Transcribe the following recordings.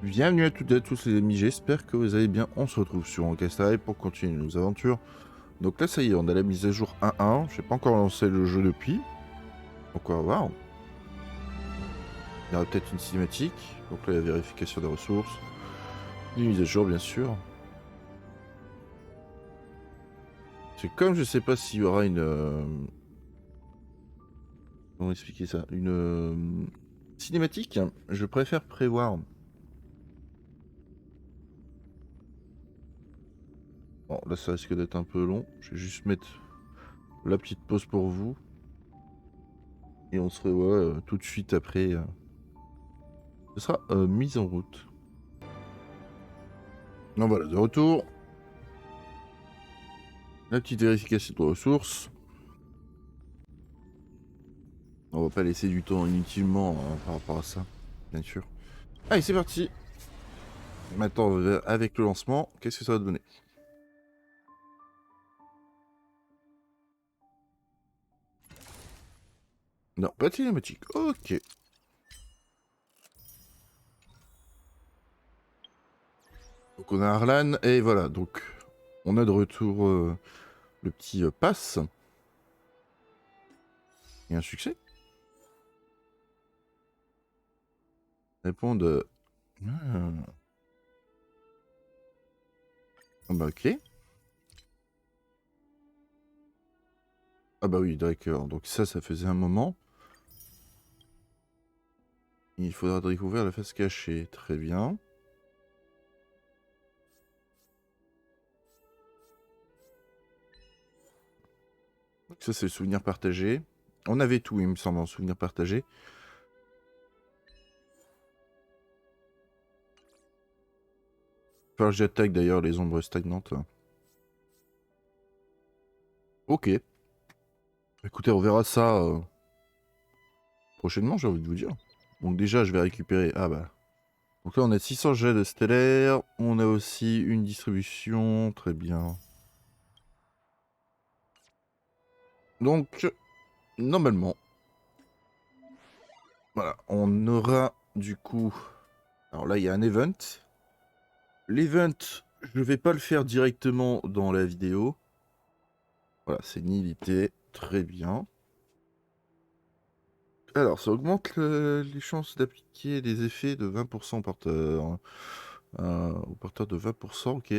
Bienvenue à toutes et à tous les amis, j'espère que vous allez bien. On se retrouve sur HONKAI pour continuer nos aventures. Donc là ça y est, on a la mise à jour 1.1, je n'ai pas encore lancé le jeu depuis. Donc on va voir. Il y aura peut-être une cinématique, donc là la vérification des ressources. Une mise à jour bien sûr. C'est comme je sais pas s'il y aura une... Comment expliquer ça? Une cinématique, je préfère prévoir. Bon là ça risque d'être un peu long, je vais juste mettre la petite pause pour vous. Et on se revoit tout de suite après. Ce sera mise en route. Donc voilà, de retour. La petite vérification de ressources. On va pas laisser du temps inutilement par rapport à ça, bien sûr. Allez, c'est parti. Maintenant, avec le lancement, qu'est-ce que ça va donner? Non, pas de cinématique. Ok. Donc on a Arlan et voilà. Donc on a de retour le petit pass. Et un succès. Répondre. Ah. Ah bah ok. Ah bah oui, d'accord. Donc ça faisait un moment. Il faudra découvrir la face cachée. Très bien. Donc ça, c'est le souvenir partagé. On avait tout, il me semble, en souvenir partagé. Enfin, j'attaque d'ailleurs les ombres stagnantes. Ok. Écoutez, on verra ça prochainement, j'ai envie de vous dire. Donc déjà, je vais récupérer... Ah bah... Donc là, on a 600 jets de stellaire. On a aussi une distribution. Très bien. Donc, normalement... Voilà, on aura du coup... Alors là, il y a un event. L'event, je ne vais pas le faire directement dans la vidéo. Voilà, c'est nihilité. Très bien. Alors, ça augmente les chances d'appliquer des effets de 20% au porteur. Au porteur de 20%, ok.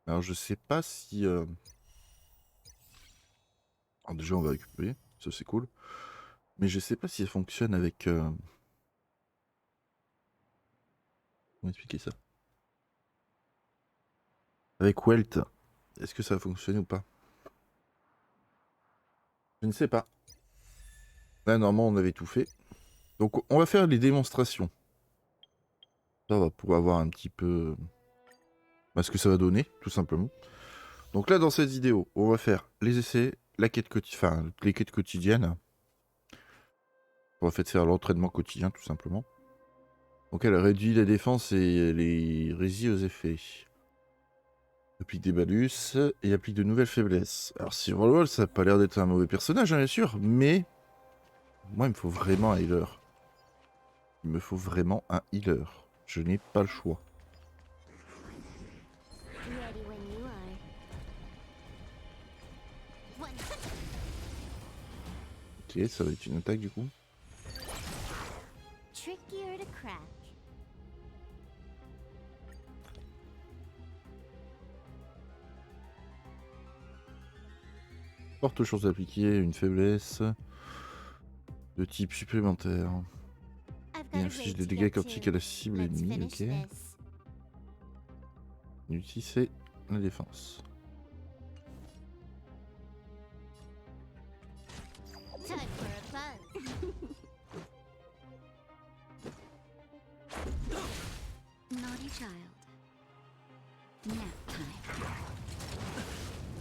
Alors, je sais pas si... Alors déjà, on va récupérer. Ça, c'est cool. Mais je sais pas si ça fonctionne avec... Comment expliquer ça? Avec Welt. Est-ce que ça va fonctionner ou pas? Je ne sais pas. Là, normalement, on avait tout fait. Donc, on va faire les démonstrations. Ça, on va pouvoir voir un petit peu... ce que ça va donner, tout simplement. Donc là, dans cette vidéo, on va faire les essais, la quête enfin, les quêtes quotidiennes. On va faire l'entraînement quotidien, tout simplement. Donc elle réduit la défense et les résiste aux effets. Applique des malus et applique de nouvelles faiblesses. Alors si WaReuR, ça n'a pas l'air d'être un mauvais personnage, hein, bien sûr, mais... Moi, il me faut vraiment un healer. Il me faut vraiment un healer. Je n'ai pas le choix. Ok, ça va être une attaque du coup. Forte chance d'appliquer une faiblesse de type supplémentaire. Et inflige des dégâts cortiques à la cible ennemie, ok. Ici c'est la défense.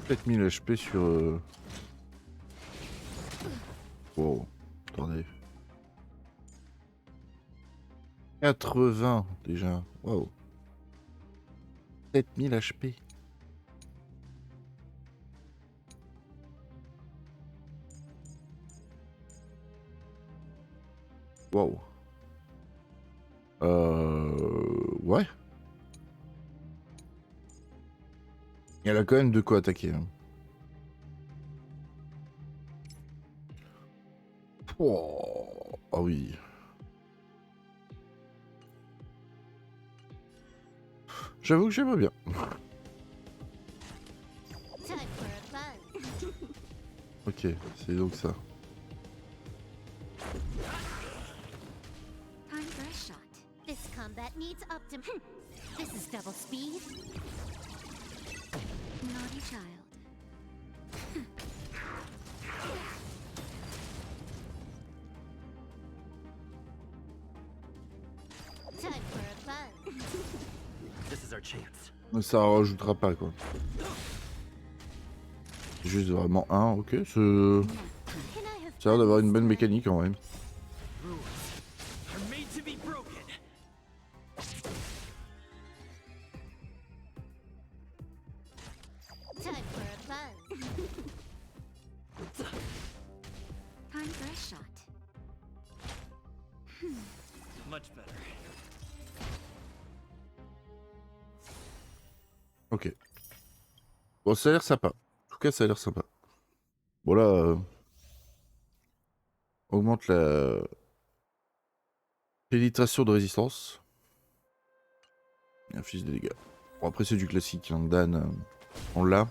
Peut-être 1000 HP sur... Wow, attendez. 80 déjà, waouh. 7000 HP. Waouh. Ouais. Elle a quand même de quoi attaquer. Hein. Oh. Ah oui. J'avoue que j'aimerais bien. Ok, c'est donc ça. Ça rajoutera pas quoi. Juste vraiment un, ok. Ça a l'air d'avoir une bonne mécanique quand même. Ok. Bon, ça a l'air sympa. En tout cas, ça a l'air sympa. Bon là, augmente la pénétration de résistance. Et inflige des dégâts. Bon, après c'est du classique, hein. Dan, on l'a.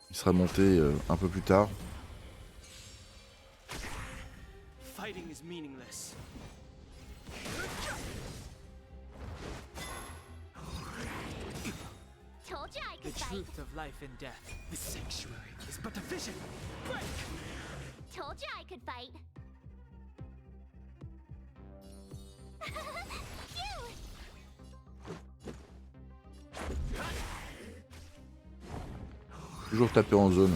Il sera monté un peu plus tard. Fighting is meaningless. The truth of life and death. The sanctuary is but a vision. Break! Told you I could fight. Toujours taper en zone.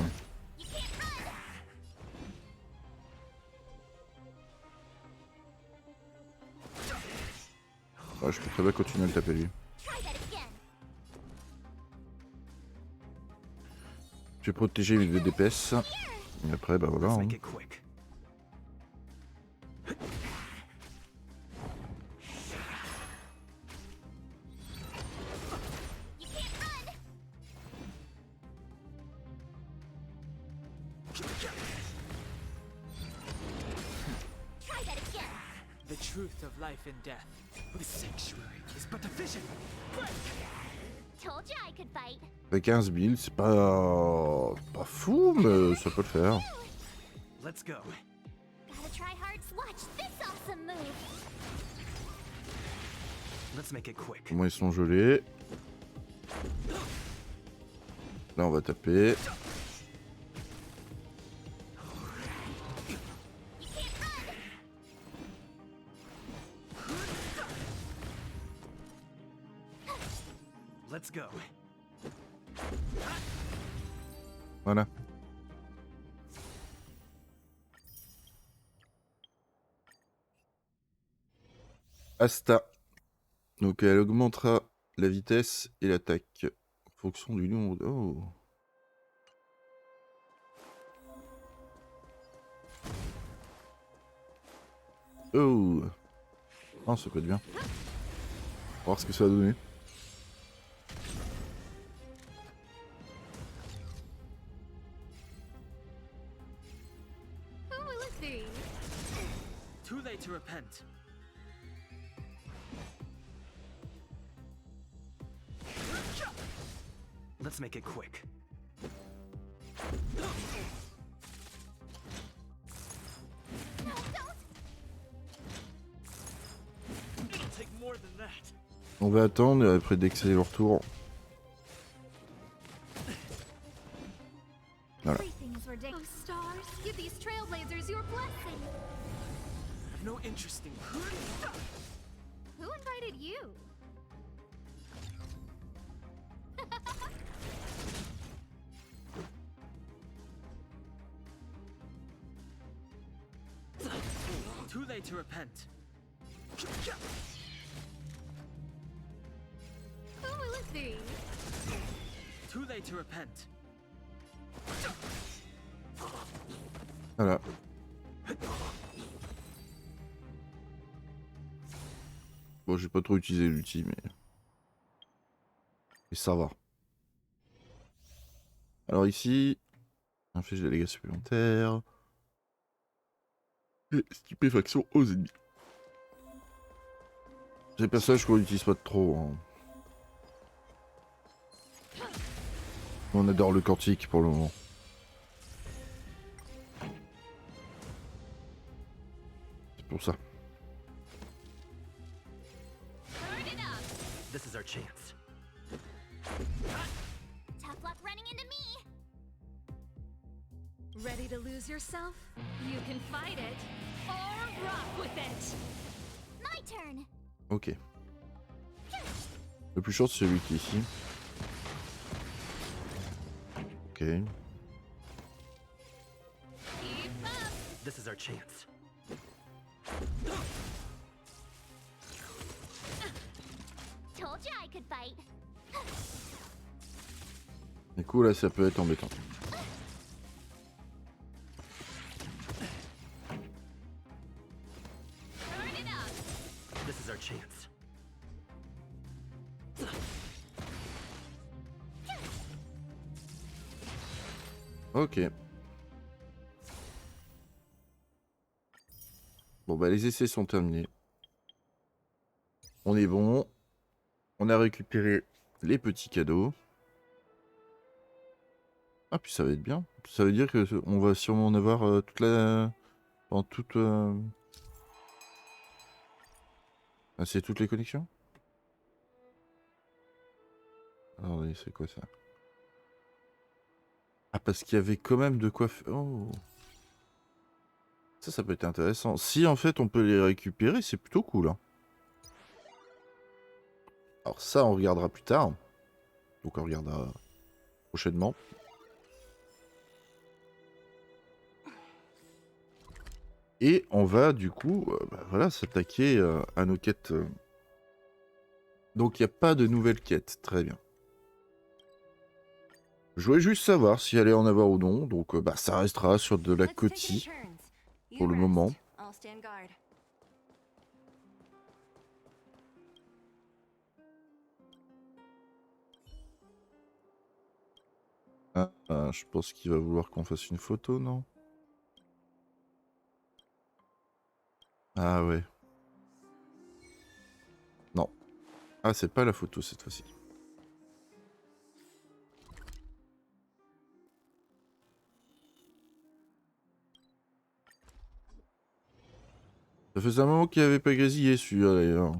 Ouais, je peux très bien continuer à le taper lui. Je vais protéger les deux d'épaisse. Et après, bah voilà. Hein. The truth of life and death. The sanctuary is but a vision. Break! Told you I could fight. Avec 15 000, c'est pas fou, mais ça peut le faire. Let's go. Gotta try hard to watch this awesome move. Let's make it quick. Comment ils sont gelés. Là, on va taper. Let's go. Voilà. Asta. Donc elle augmentera la vitesse et l'attaque en fonction du nombre de... Oh. Oh. Oh, ça peut être bien. On va voir ce que ça va donner. Too late to repent. Let's make it quick. It'll take more than that. On va attendre et après dès que c'est leur tour. Voilà. No interesting. Who invited you? Too late to repent. Who will it be? Too late to repent. Voilà. Bon, j'ai pas trop utilisé l'outil, mais... Et ça va. Alors ici, inflige des dégâts supplémentaires. Et stupéfaction aux ennemis. Ces personnages qu'on n'utilise pas trop. Hein. On adore le quantique pour le moment. C'est pour ça. This is our chance. Tough luck running into me. Ready to lose yourself? You can fight it or rock with it. My turn. Ok. Le plus short c'est celui qui est ici. Ok. Keep up. This is our chance. Told you I could fight. Du coup là ça peut être embêtant. Turn it up. This is our chance. Ok. Bon bah les essais sont terminés. On est bon. On a récupéré les petits cadeaux. Ah puis ça va être bien. Ça veut dire que on va sûrement en avoir toute la... Dans toute... Ah, c'est toutes les connexions? Alors c'est quoi ça? Ah parce qu'il y avait quand même de quoi faire... Oh. Ça peut être intéressant. Si en fait on peut les récupérer, c'est plutôt cool. Hein. Alors ça on regardera plus tard. Donc on regardera prochainement. Et on va du coup bah, voilà, s'attaquer à nos quêtes. Donc il n'y a pas de nouvelles quêtes. Très bien. Je voulais juste savoir s'il allait en avoir ou non. Donc bah, ça restera sur de la Quoti pour le moment. Je pense qu'il va vouloir qu'on fasse une photo, non? Ah ouais. Non. Ah, c'est pas la photo cette fois-ci. Ça faisait un moment qu'il avait pas grésillé celui-là d'ailleurs.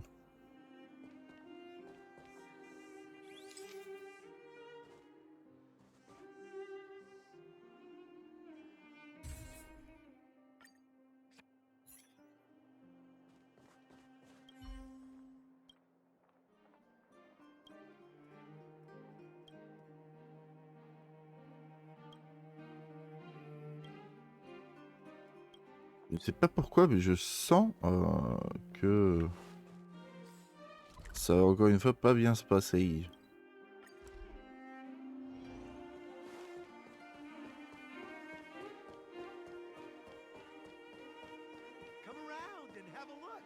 Je ne sais pas pourquoi, mais je sens que ça va encore une fois pas bien se passer. Come around and have a look.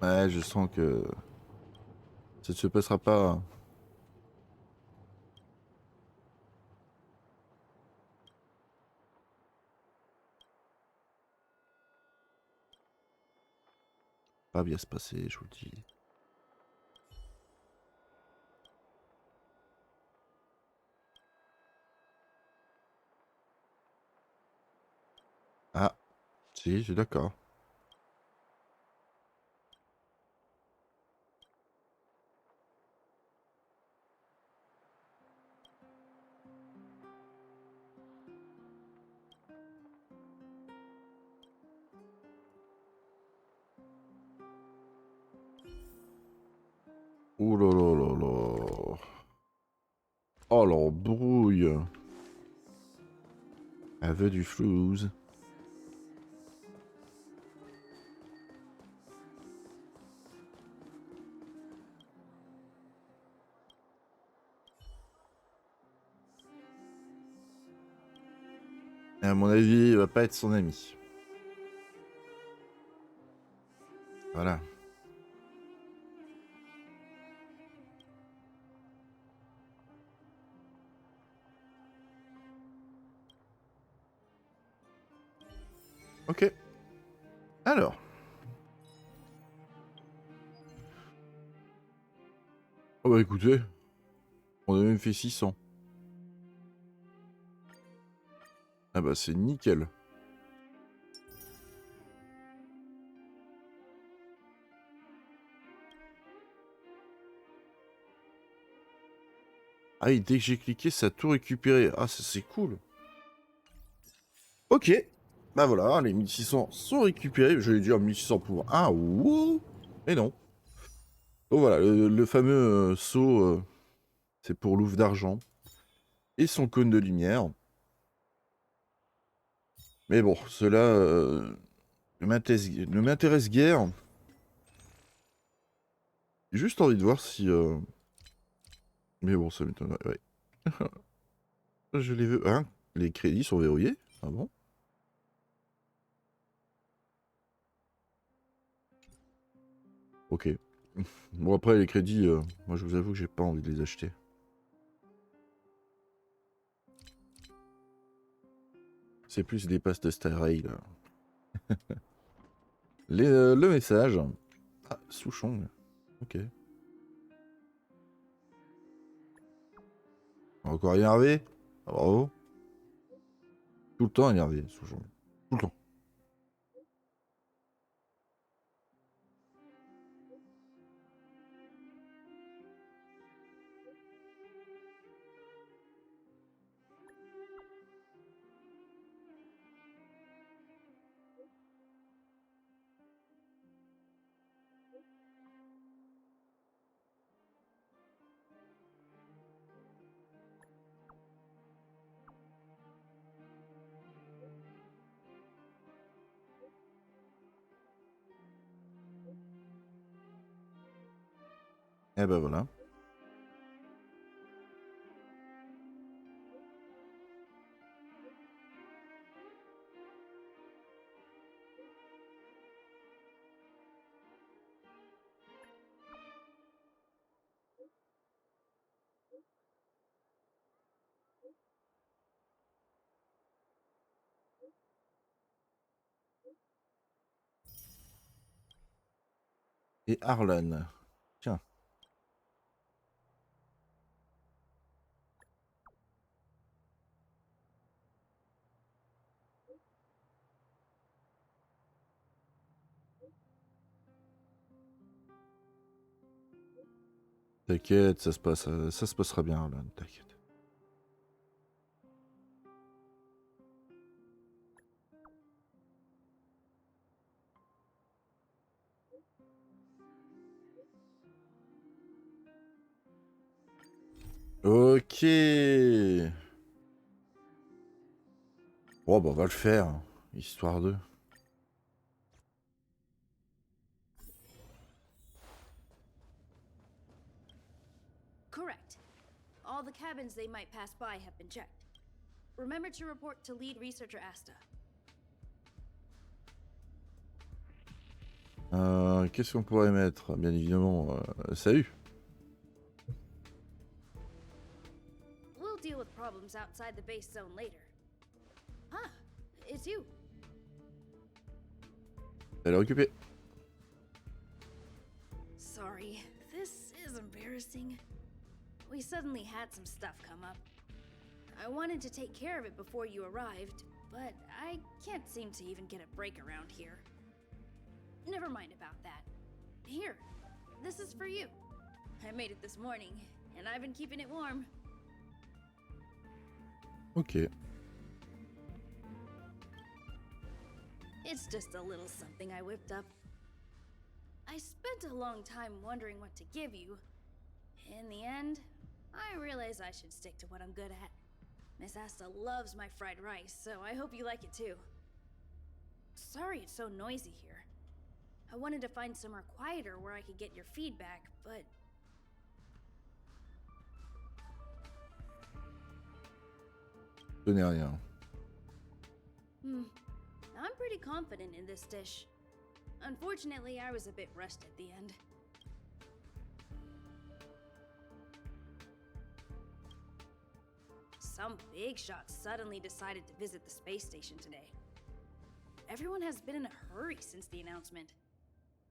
Ouais, je sens que ça ne se passera pas. Pas bien se passer, je vous le dis. Ah, si, je suis d'accord. Ouh là là là là. Oh l'embrouille. Elle veut du flouze. Et à mon avis, il va pas être son ami. Voilà. Ok. Alors. Oh bah écoutez, on a même fait 600. Ah bah c'est nickel. Ah et dès que j'ai cliqué, ça a tout récupéré. Ah ça c'est cool. Ok. Bah voilà, les 1600 sont récupérés. Je vais dire 1600 pour un. Wouh. Mais non. Donc voilà, le fameux saut, c'est pour l'ouvre d'argent. Et son cône de lumière. Mais bon, cela ne m'intéresse guère. J'ai juste envie de voir si... Mais bon, ça m'étonnerait, ouais. Je les veux... Hein? Les crédits sont verrouillés? Ah bon? Ok. Bon après, les crédits, moi je vous avoue que j'ai pas envie de les acheter. C'est plus des passes de Star Rail. Le message. Ah, Souchon. Ok. Encore énervé? Ah, bravo. Tout le temps énervé, Souchon. Tout le temps. Eh ben voilà. Et Arlan. Tiens. T'inquiète, ça se passera bien, Arlan. T'inquiète. Ok. Bon, bah on va le faire. Histoire de... Correct. All the cabins they might pass by have been checked. Remember to report to lead researcher Asta. Qu'est-ce qu'on pourrait mettre? Bien évidemment, salut. We'll deal with problems outside the base zone later. Ah, it's you. Elle est occupée. Sorry, this is embarrassing. We suddenly had some stuff come up. I wanted to take care of it before you arrived, but I can't seem to even get a break around here. Never mind about that. Here, this is for you. I made it this morning, and I've been keeping it warm. Ok. It's just a little something I whipped up. I spent a long time wondering what to give you. In the end, I realized I should stick to what I'm good at. Miss Asta loves my fried rice, so I hope you like it too. Sorry it's so noisy here. I wanted to find somewhere quieter where I could get your feedback, but... Je n'ai rien. I'm pretty confident in this dish. Unfortunately, I was a bit rushed at the end. Some big shot suddenly decided to visit the space station today. Everyone has been in a hurry since the announcement.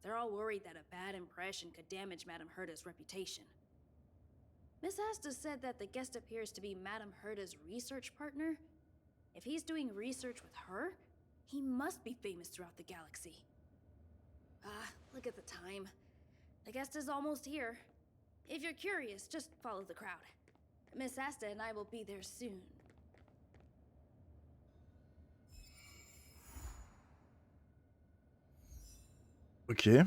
They're all worried that a bad impression could damage Madame Herta's reputation. Miss Asta said that the guest appears to be Madame Herta's research partner. If he's doing research with her, he must be famous throughout the galaxy. Look at the time. The guest is almost here. If you're curious, just follow the crowd. Miss Asta and I will be there soon. Ok.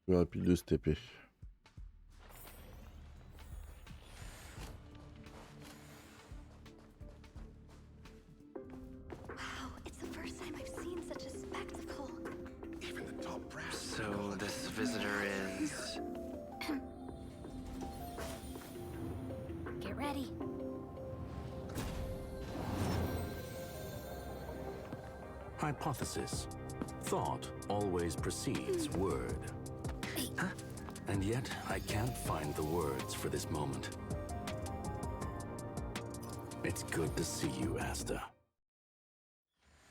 Plus rapide de se TP. Wow, it's the first time I've seen such a spectacle. Even the top brass. So this visitor is... Get ready. Hypothesis. Thought always precedes word. And yet, I can't find the words for this moment. It's good to see you, Asta.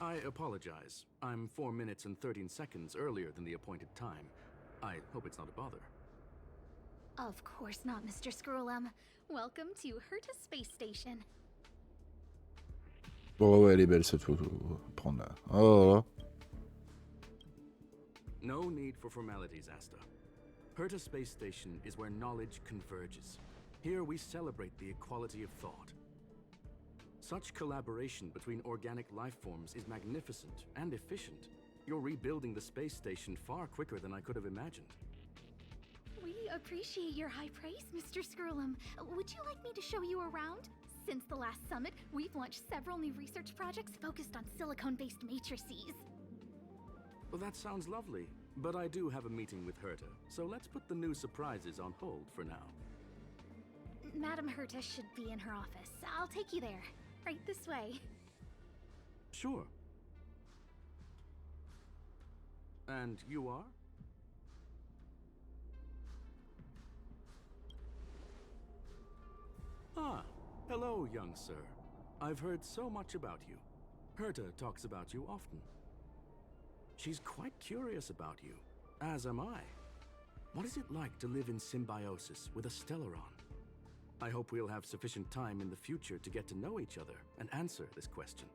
I apologize. I'm 4 minutes and 13 seconds earlier than the appointed time. I hope it's not a bother. Of course not, Mr. Scrollum. Welcome to Herta Space Station. Oh ouais, elle est belle cette photo. Prendre là. Oh là là. No need for formalities, Asta. Herta Space Station is where knowledge converges. Here we celebrate the equality of thought. Such collaboration between organic life forms is magnificent and efficient. You're rebuilding the space station far quicker than I could have imagined. We appreciate your high praise, Mr. Scrollum. Would you like me to show you around? Since the last summit, we've launched several new research projects focused on silicone-based matrices. Well, that sounds lovely, but I do have a meeting with Herta, so let's put the new surprises on hold for now. Madame Herta should be in her office. I'll take you there. Right this way. Sure. And you are? Ah, hello, young sir. I've heard so much about you. Herta talks about you often. She's quite curious about you, as am I. What is it like to live in symbiosis with a Stellaron? I hope we'll have sufficient time in the future to get to know each other and answer this question.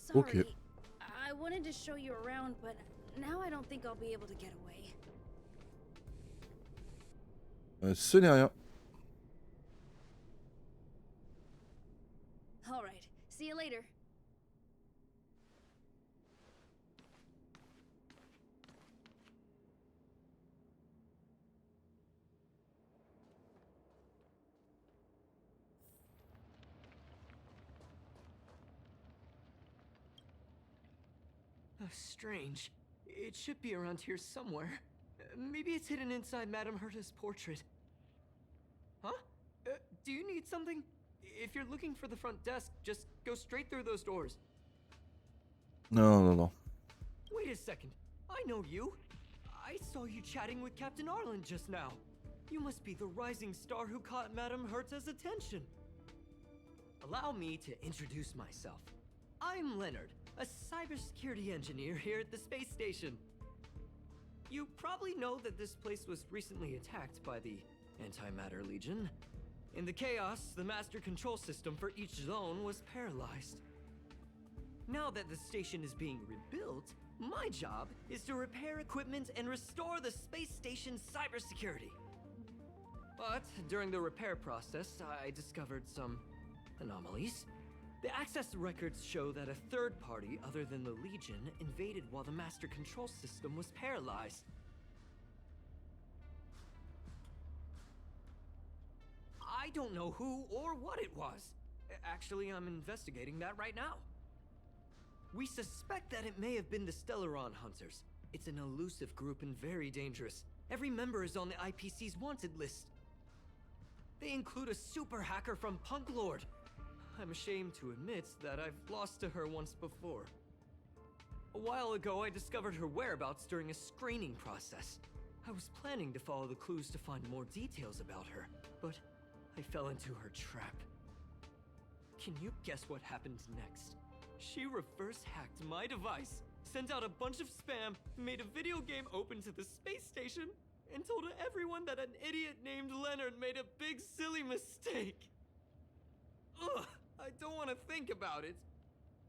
Sorry. Okay. I wanted to show you around, but now I don't think I'll be able to get away. Ce n'est rien. All right. See you later. Oh, strange. It should be around here somewhere. Maybe it's hidden inside Madame Herta's portrait. Huh? Do you need something? If you're looking for the front desk, just go straight through those doors. Non, non, non. Wait a second. I know you. I saw you chatting with Captain Arlen just now. You must be the rising star who caught Madame Herta's attention. Allow me to introduce myself. I'm Leonard, a cybersecurity engineer here at the space station. You probably know that this place was recently attacked by the Antimatter Legion. In the chaos, the master control system for each zone was paralyzed. Now that the station is being rebuilt, my job is to repair equipment and restore the space station's cybersecurity. But during the repair process, I discovered some anomalies. The access records show that a third party other than the Legion invaded while the master control system was paralyzed. I don't know who or what it was. Actually, I'm investigating that right now. We suspect that it may have been the Stellaron Hunters. It's an elusive group and very dangerous. Every member is on the IPC's wanted list. They include a super hacker from Punklord. I'm ashamed to admit that I've lost to her once before. A while ago, I discovered her whereabouts during a screening process. I was planning to follow the clues to find more details about her, but I fell into her trap. Can you guess what happened next? She reverse hacked my device, sent out a bunch of spam, made a video game open to the space station, and told everyone that an idiot named Leonard made a big silly mistake. Ugh, I don't want to think about it.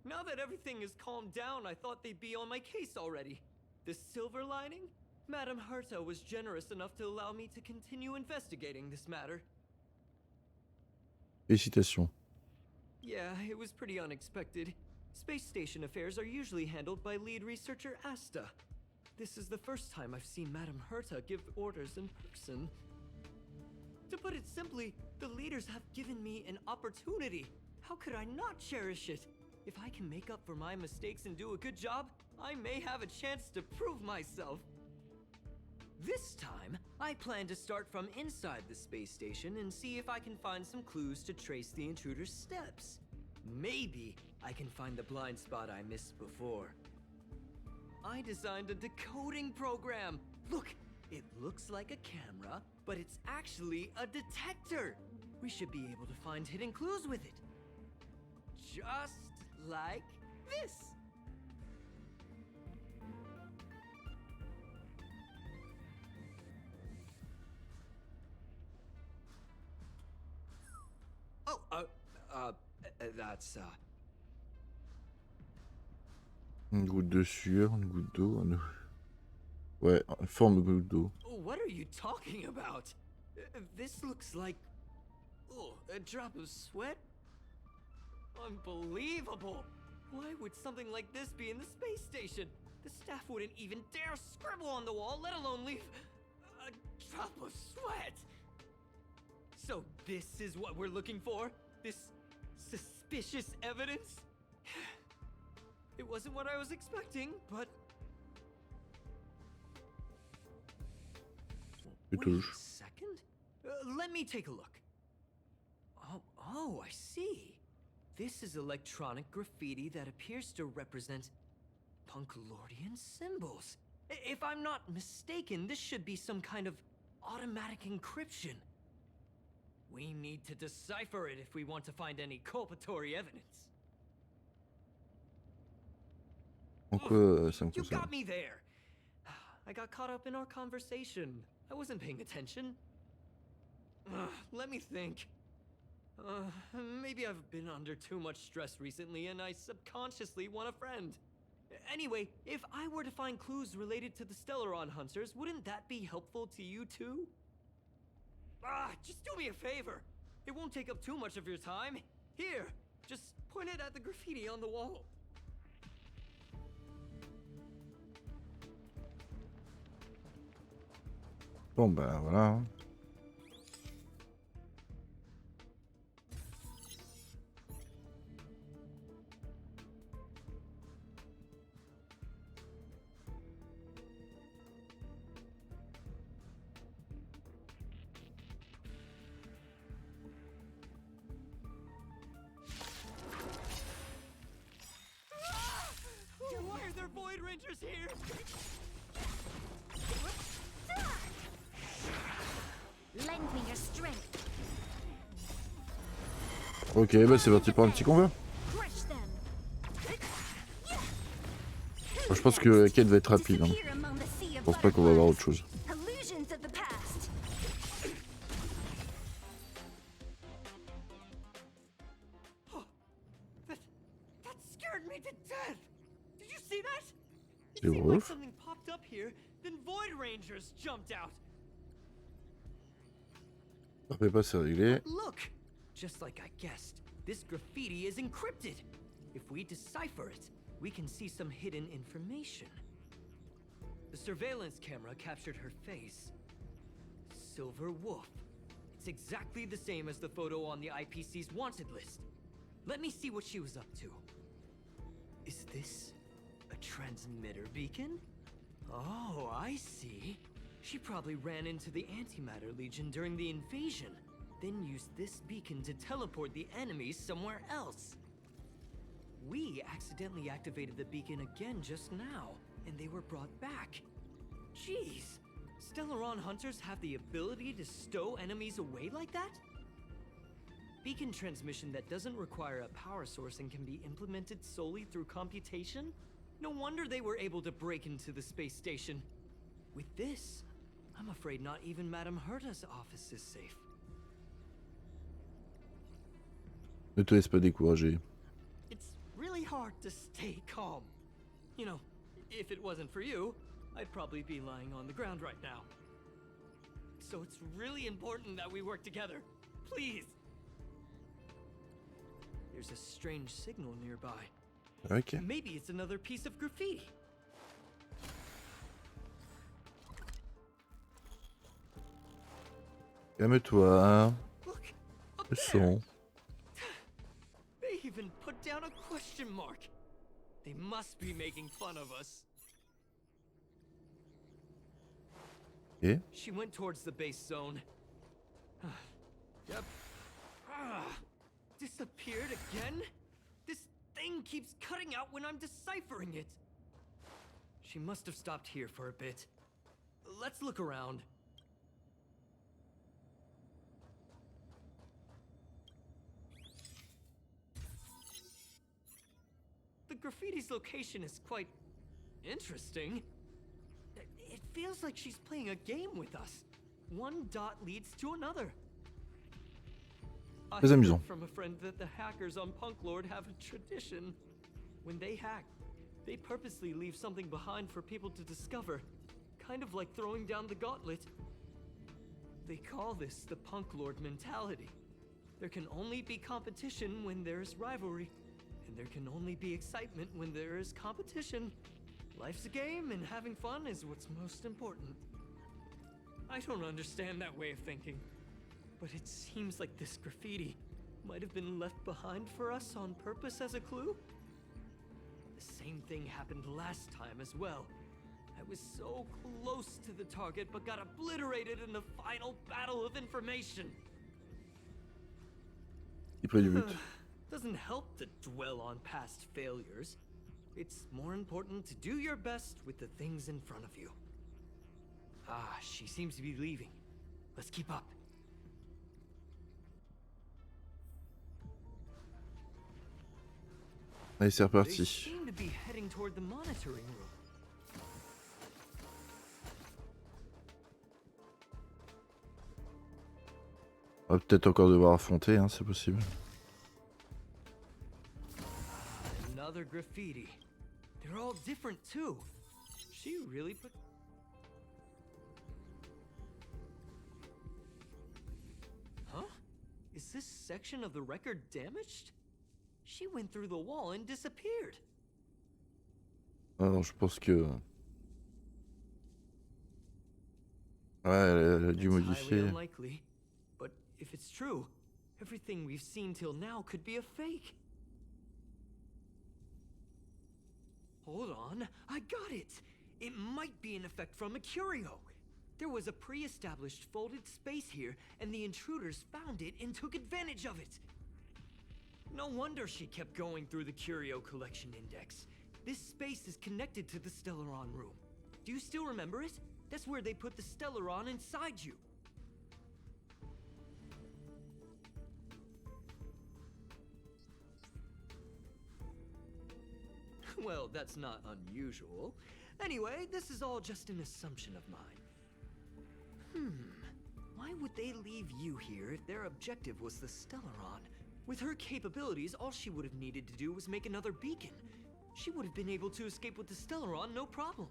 Now that everything is calmed down, I thought they'd be on my case already. The silver lining? Madame Herta was generous enough to allow me to continue investigating this matter. Félicitations. Yeah, it was pretty unexpected. Space station affairs are usually handled by lead researcher Asta. This is the first time I've seen Madame Herta give orders in person. To put it simply, the leaders have given me an opportunity. How could I not cherish it? If I can make up for my mistakes and do a good job, I may have a chance to prove myself. This time, I plan to start from inside the space station and see if I can find some clues to trace the intruder's steps. Maybe I can find the blind spot I missed before. I designed a decoding program. Look, it looks like a camera, but it's actually a detector. We should be able to find hidden clues with it. Just like this. Oh, that's, Une goutte de sueur, une goutte d'eau. Ouais, forme de goutte d'eau. What are you talking about? This looks like... Oh, a drop of sweat? Unbelievable! Why would something like this be in the space station? The staff wouldn't even dare scribble on the wall, let alone leave a drop of sweat! So this is what we're looking for? This suspicious evidence? It wasn't what I was expecting, but... Wait a second? Let me take a look. Oh, I see. This is electronic graffiti that appears to represent Punklordienne symbols. If I'm not mistaken, this should be some kind of automatic encryption. We need to decipher it if we want to find any culpatory evidence. En quoi ça me You concerne? got me there. I got caught up in our conversation. I wasn't paying attention. Let me think. Maybe I've been under too much stress recently and I subconsciously want a friend. Anyway, if I were to find clues related to the Stellaron Hunters, wouldn't that be helpful to you too? Just do me a favor. It won't take up too much of your time. Here, just point it at the graffiti on the wall. Bon bah voilà. Why are there Void Rangers here? Lend me your strength. Ok, bah c'est parti pour un petit combat. Crush them. Bon, je pense que la quête va être rapide. Hein. Here among the sea Je of pense pas qu'on va avoir autre chose. illusions of the past. That scared me to death. Did you see that? It C'est seemed vrai. like something popped up here, then Void Rangers jumped out. Ça fait pas, c'est réglé. Look, just like I guessed, this graffiti is encrypted. If we decipher it, we can see some hidden information. The surveillance camera captured her face. Silver Wolf. It's exactly the same as the photo on the IPC's wanted list. Let me see what she was up to. Is this a transmitter beacon? Oh, I see. She probably ran into the Antimatter Legion during the invasion, then used this beacon to teleport the enemies somewhere else. We accidentally activated the beacon again just now, and they were brought back. Jeez, Stellaron hunters have the ability to stow enemies away like that? Beacon transmission that doesn't require a power source and can be implemented solely through computation? No wonder they were able to break into the space station. With this, I'm afraid not even Madame Herta's office is safe. Ne te laisse pas décourager. It's really hard to stay calm. You know, if it wasn't for you, I'd probably be lying on the ground right now. So it's really important that we work together. Please. There's a strange signal nearby. Ok. Maybe it's another piece of graffiti. Calme-toi. Look, up Le there. son. They even put down a question mark. They must be making fun of us. Ok. She went towards the base zone. Yep. Disappeared again? This thing keeps cutting out when I'm deciphering it. She must have stopped here for a bit. Let's look around. The graffiti's location is quite interesting. It feels like she's playing a game with us. One dot leads to another. I Très amusant. heard from a friend that the hackers on Punklord have a tradition. When they hack, they purposely leave something behind for people to discover. Kind of like throwing down the gauntlet. They call this the Punklord mentality. There can only be competition when there's rivalry. And there can only be excitement when there is competition. Life's a game, and having fun is what's most important. I don't understand that way of thinking, but it seems like this graffiti might have been left behind for us on purpose as a clue. The same thing happened last time as well. I was so close to the target, but got obliterated in the final battle of information. Il près du but. Doesn't help to dwell on past failures. It's more important to do your best with the things in front of you. Ah, she seems to be leaving. Let's keep up. Allez, c'est They reparti. seem to be heading toward the monitoring room. On va peut-être encore devoir affronter, hein, c'est possible. Another graffiti. They're all different too. She really put... Huh? Is this section of the record damaged? She went through the wall and disappeared. Alors, je pense que... Ouais, elle a dû It's highly modifier. unlikely, but if it's true, everything we've seen till now could be a fake. Hold on, I got it! It might be an effect from a curio. There was a pre-established folded space here, and the intruders found it and took advantage of it. No wonder she kept going through the curio collection index. This space is connected to the Stellaron room. Do you still remember it? That's where they put the Stellaron inside you. Well, that's not unusual. Anyway, this is all just an assumption of mine. Why would they leave you here if their objective was the Stellaron? With her capabilities, all she would have needed to do was make another beacon. She would have been able to escape with the Stellaron, no problem.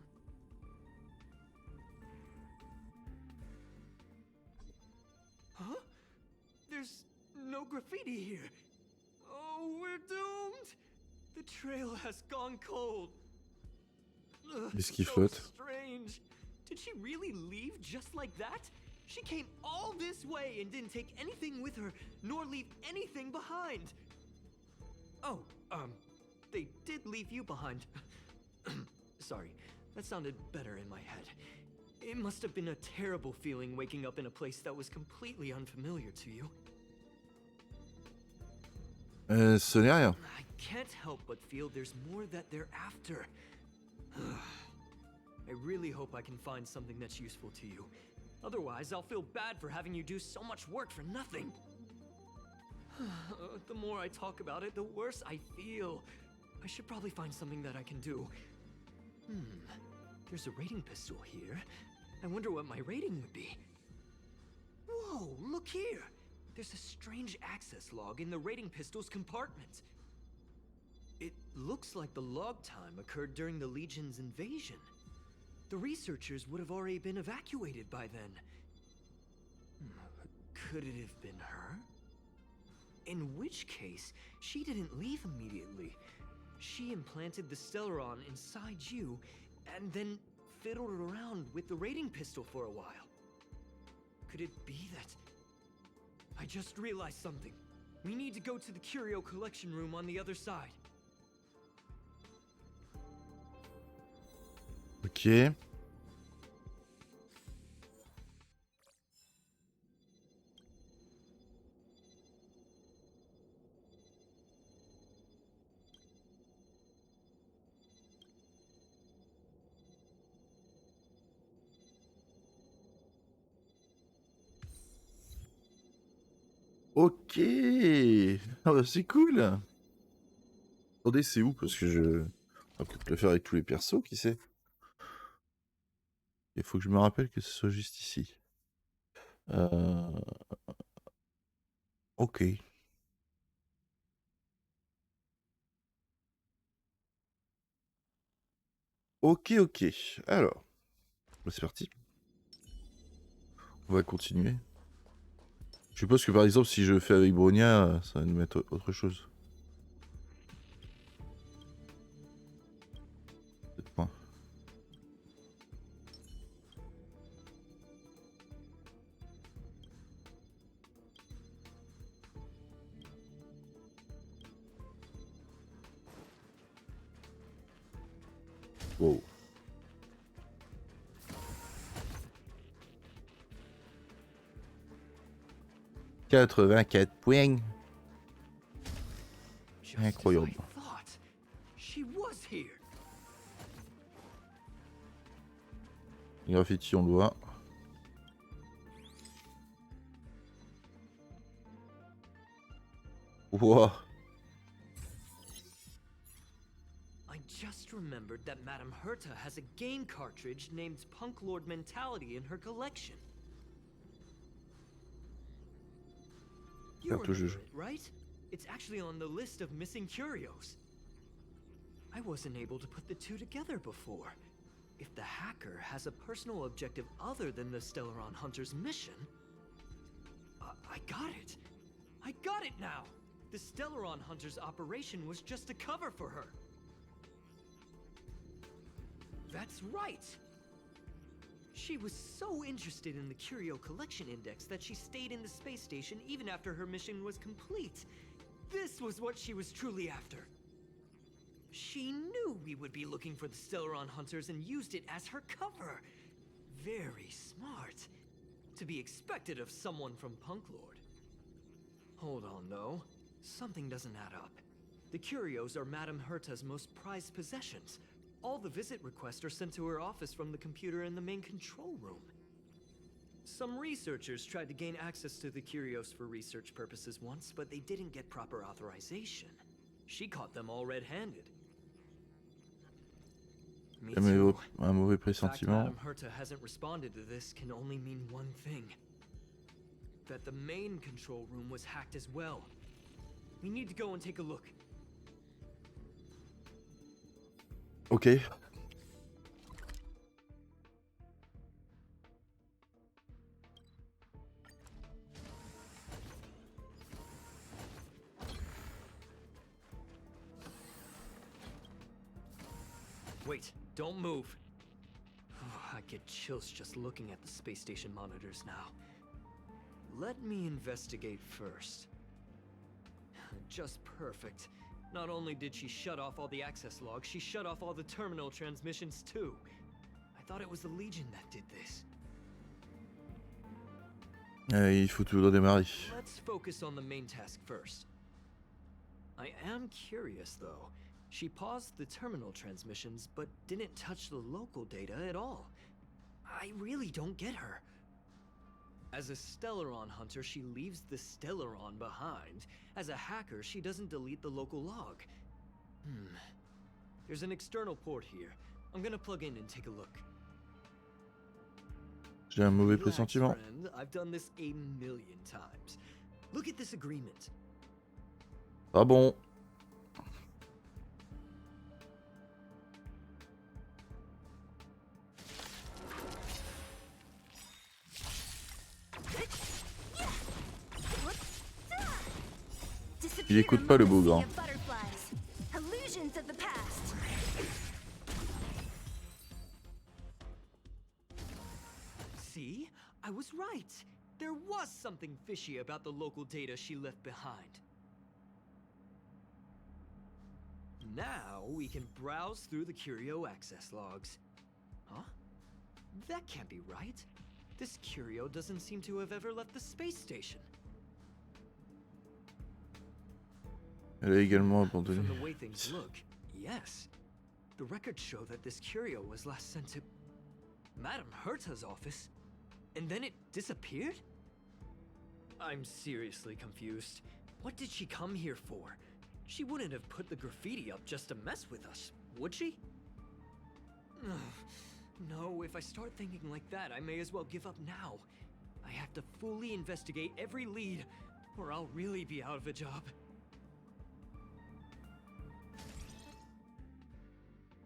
Huh? There's no graffiti here. Oh, we're doomed! The trail has gone cold. Ugh, Qu'est-ce qui so flotte? strange. Did she really leave just like that? She came all this way and didn't take anything with her, nor leave anything behind. Oh, they did leave you behind. Sorry, that sounded better in my head. It must have been a terrible feeling waking up in a place that was completely unfamiliar to you. Ce n'est rien. I can't help but feel there's more that they're after. I really hope I can find something that's useful to you. Otherwise, I'll feel bad for having you do so much work for nothing. The more I talk about it, the worse I feel. I should probably find something that I can do. There's a rating pistol here. I wonder what my rating would be. Whoa, look here! There's a strange access log in the rating pistol's compartment. It looks like the log time occurred during the Legion's invasion. The researchers would have already been evacuated by then. Could it have been her? In which case, she didn't leave immediately. She implanted the Stellaron inside you, and then fiddled around with the rating pistol for a while. Could it be that... I just realized something. We need to go to the curio collection room on the other side. Ok. Ok. Ah bah c'est cool. Attendez, c'est où? Parce que je... On va peut-être le faire avec tous les persos, qui sait? Il faut que je me rappelle que ce soit juste ici. Ok. Ok, ok. Alors, bah, c'est parti. On va continuer. Je suppose que par exemple, si je fais avec Bronia, ça va nous mettre autre chose. Peut-être pas. Wow. « 84 points. Incroyable. Les graffitis, on le voit. Wow. I just remembered that Madame Herta has a game cartridge named Punklordienne Mentalité in her collection. You remember it, right? It's actually on the list of missing curios. I wasn't able to put the two together before. If the hacker has a personal objective other than the Stellaron Hunter's mission... I got it! I got it now! The Stellaron Hunter's operation was just a cover for her. That's right! She was so interested in the Curio Collection Index that she stayed in the space station even after her mission was complete. This was what she was truly after. She knew we would be looking for the Stellaron Hunters and used it as her cover. Very smart. To be expected of someone from Punklord. Hold on, though. Something doesn't add up. The curios are Madame Herta's most prized possessions. All the visit requests are sent to her office from the computer in the main control room. Some researchers tried to gain access to the curios for research purposes once, but they didn't get proper authorization. She caught them all red-handed. Me too. Un mauvais The fact pressentiment. Madame Herta hasn't responded to this can only mean one thing. That the main control room was hacked as well. We need to go and take a look. Ok. Wait, don't move. I get chills just looking at the space station monitors now. Let me investigate first. Just perfect. Not only did she shut off all the access logs, she shut off all the terminal transmissions too. I thought it was the Legion that did this. Il faut tout redémarrer. Let's focus on the main task first. I am curious though. She paused the terminal transmissions, but didn't touch the local data at all. I really don't get her. As a Stellaron hunter, she leaves the Stellaron behind. As a hacker, she doesn't delete the local log. There's an external port here. I'm gonna plug in and take a look. J'ai un mauvais Relax, pressentiment. friend. I've done this a million times. Look at this agreement. Ah bon. Il écoute pas le beau grand. Illusions of the past. See? I was right. There was something fishy about the local data she left behind. Now we can browse through the Curio access logs. Huh? That can't be right. This Curio doesn't seem to have ever left the space station. Elle a également abandonné. From the way things look, yes. The records show that this Curio was last sent to Madame Herta's office, and then it disappeared? I'm seriously confused. What did she come here for? She wouldn't have put the graffiti up just to mess with us, would she? No, if I start thinking like that, I may as well give up now. I have to fully investigate every lead, or I'll really be out of a job.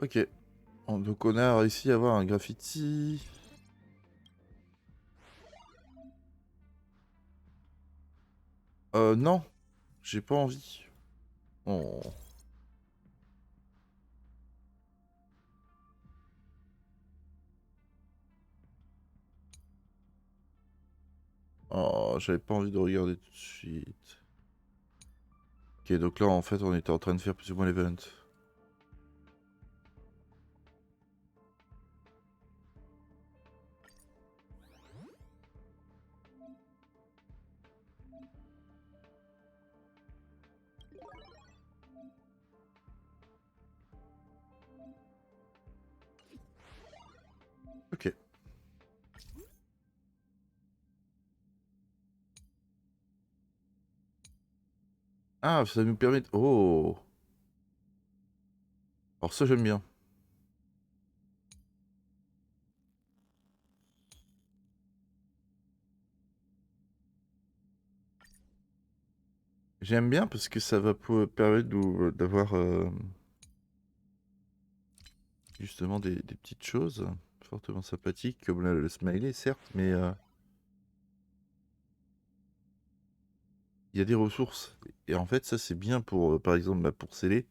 Ok. Donc on a réussi à avoir un graffiti. Non. J'ai pas envie. Oh. Oh, j'avais pas envie de regarder tout de suite. Ok, donc là en fait on était en train de faire plus ou moins l'event. Ok. Ah, ça nous permet de... Oh. Alors ça j'aime bien. J'aime bien parce que ça va permettre d'avoir justement des petites choses fortement sympathiques, comme le smiley certes, mais il y a des ressources. Et en fait ça c'est bien pour, par exemple, bah, pour sceller,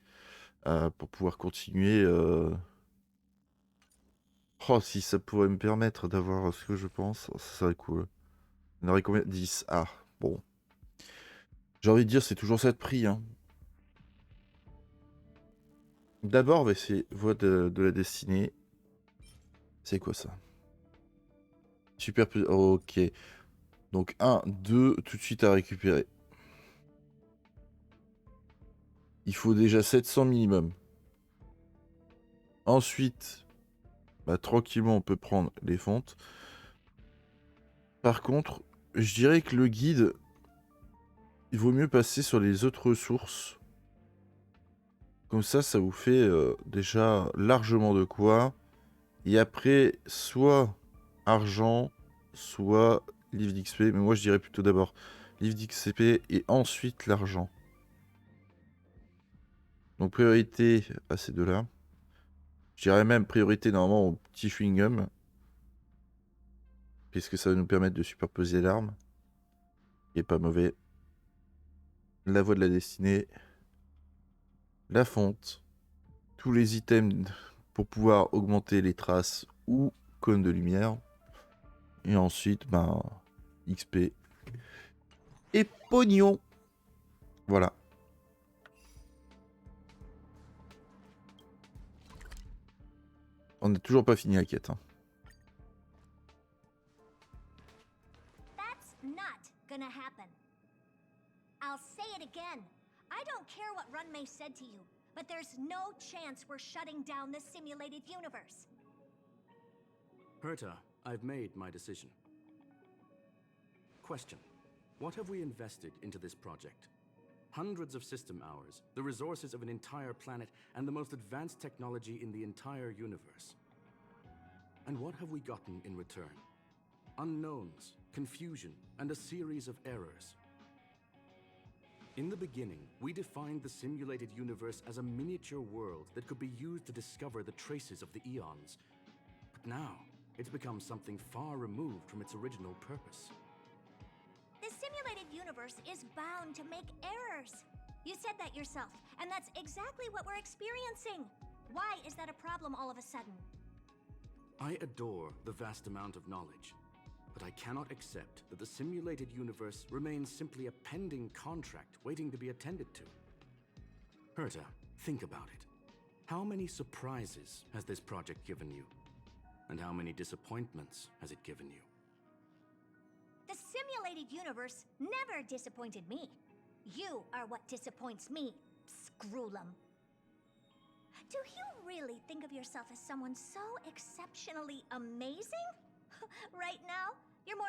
pour pouvoir continuer. Oh, si ça pourrait me permettre d'avoir ce que je pense, ça serait cool. On aurait combien? 10. Ah, bon. J'ai envie de dire, c'est toujours ça de prix, hein. D'abord, on va essayer voie de la destinée. C'est quoi ça? Super plus... Ok. Donc 1, 2, tout de suite à récupérer. Il faut déjà 700 minimum. Ensuite, bah, tranquillement, on peut prendre les fontes. Par contre, je dirais que le guide, il vaut mieux passer sur les autres ressources. Comme ça vous fait déjà largement de quoi. Et après, soit argent, soit livre d'XP. Mais moi, je dirais plutôt d'abord livre d'XP et ensuite l'argent. Donc priorité à ces deux-là. Je dirais même priorité normalement au petit chewing-gum. Puisque ça va nous permettre de superposer l'arme. Qui est pas mauvais. La voie de la destinée. La fonte. Tous les items pour pouvoir augmenter les traces ou cône de lumière. Et ensuite, ben, XP. Et pognon. Voilà. On n'a toujours pas fini la quête. Hein. That's not gonna happen. I'll say it again. I don't care what Runmei said to you, but there's no chance we're shutting down this simulated universe. Herta, I've made my decision. Question. What have we invested into this project? Hundreds of system hours, the resources of an entire planet, and the most advanced technology in the entire universe. And what have we gotten in return? Unknowns, confusion, and a series of errors. In the beginning, we defined the simulated universe as a miniature world that could be used to discover the traces of the eons. But now, it's become something far removed from its original purpose. The simulated universe is bound to make errors. You said that yourself, and that's exactly what we're experiencing. Why is that a problem all of a sudden? I adore the vast amount of knowledge, but I cannot accept that the simulated universe remains simply a pending contract waiting to be attended to. Herta, think about it. How many surprises has this project given you? And how many disappointments has it given you? The simulated universe never disappointed me. You are what disappoints me, Screwlum. Do you really think of yourself as someone so exceptionally amazing? Right now, you're more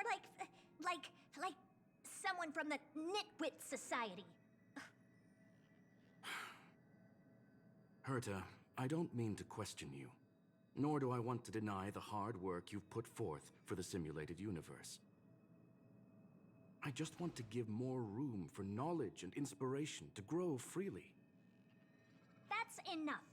like someone from the Nitwit Society. Herta, I don't mean to question you, nor do I want to deny the hard work you've put forth for the simulated universe. I just want to give more room for knowledge and inspiration to grow freely. That's enough.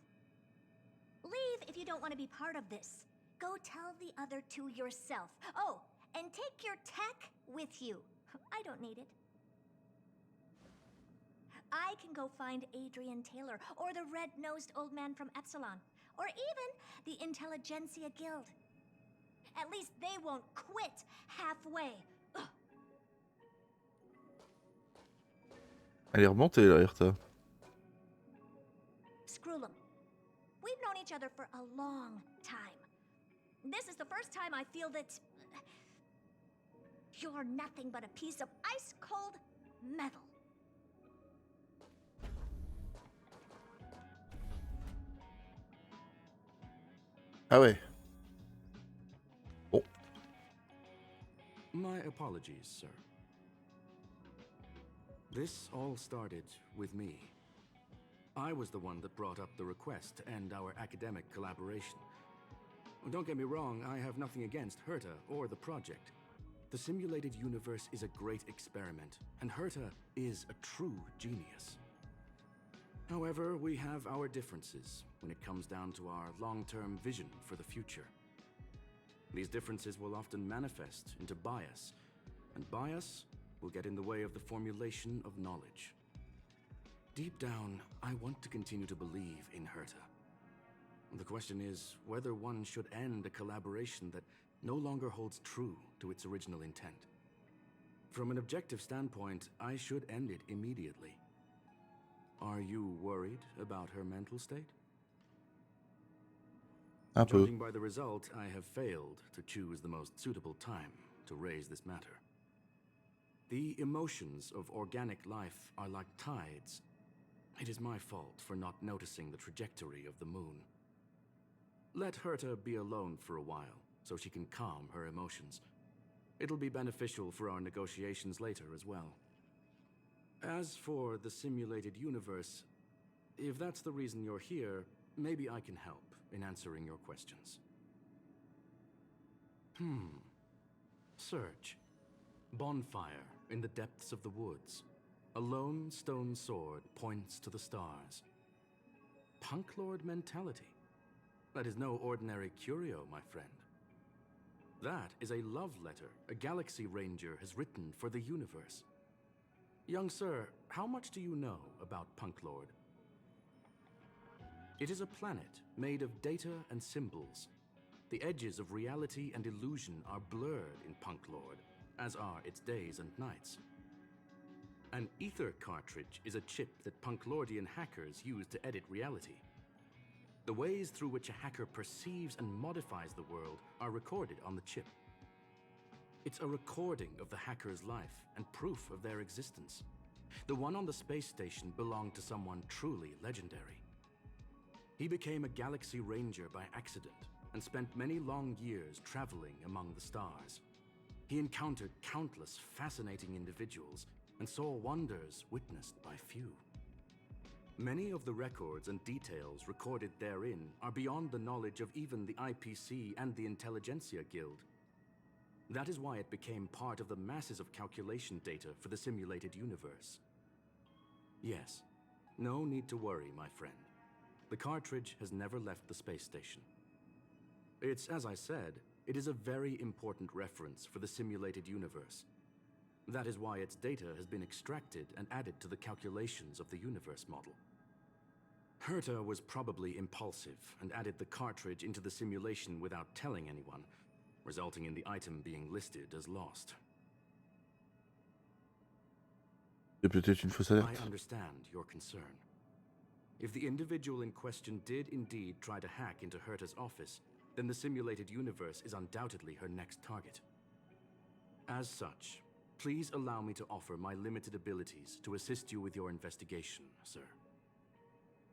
Leave if you don't want to be part of this. Go tell the other two yourself. Oh, and take your tech with you. I don't need it. I can go find Adrian Taylor, or the red-nosed old man from Epsilon, or even the Intelligentsia Guild. At least they won't quit halfway. Ugh. Elle est remontée là, Herta. Screwlum, we've known each other for a long time. This is the first time I feel that you're nothing but a piece of ice-cold metal. Ah ouais. Bon. My apologies, sir. This all started with me. I was the one that brought up the request to end our academic collaboration. Don't get me wrong, I have nothing against Herta or the project. The simulated universe is a great experiment, and Herta is a true genius. However, we have our differences when it comes down to our long-term vision for the future. These differences will often manifest into bias, and bias will get in the way of the formulation of knowledge. Deep down, I want to continue to believe in Herta. The question is whether one should end a collaboration that no longer holds true to its original intent. From an objective standpoint, I should end it immediately. Are you worried about her mental state? Un peu. Judging by the result, I have failed to choose the most suitable time to raise this matter. The emotions of organic life are like tides. It is my fault for not noticing the trajectory of the moon. Let Herta be alone for a while, so she can calm her emotions. It'll be beneficial for our negotiations later as well. As for the simulated universe, if that's the reason you're here, maybe I can help in answering your questions. Search. Bonfire in the depths of the woods. A lone stone sword points to the stars. Punklord mentality. That is no ordinary curio, my friend. That is a love letter a Galaxy Ranger has written for the universe. Young sir, how much do you know about Punklord? It is a planet made of data and symbols. The edges of reality and illusion are blurred in Punklord, as are its days and nights. An ether cartridge is a chip that Punklordian hackers use to edit reality. The ways through which a hacker perceives and modifies the world are recorded on the chip. It's a recording of the hacker's life and proof of their existence. The one on the space station belonged to someone truly legendary. He became a Galaxy Ranger by accident and spent many long years traveling among the stars. He encountered countless fascinating individuals and saw wonders witnessed by few. Many of the records and details recorded therein are beyond the knowledge of even the IPC and the Intelligentsia Guild. That is why it became part of the masses of calculation data for the simulated universe. Yes, no need to worry, my friend. The cartridge has never left the space station. It's, as I said, it is a very important reference for the simulated universe. That is why its data has been extracted and added to the calculations of the universe model. Herta was probably impulsive and added the cartridge into the simulation without telling anyone, resulting in the item being listed as lost. C'est peut-être une fausse alerte. I understand your concern. If the individual in question did indeed try to hack into Herta's office, then the simulated universe is undoubtedly her next target. As such, please allow me to offer my limited abilities to assist you with your investigation, sir.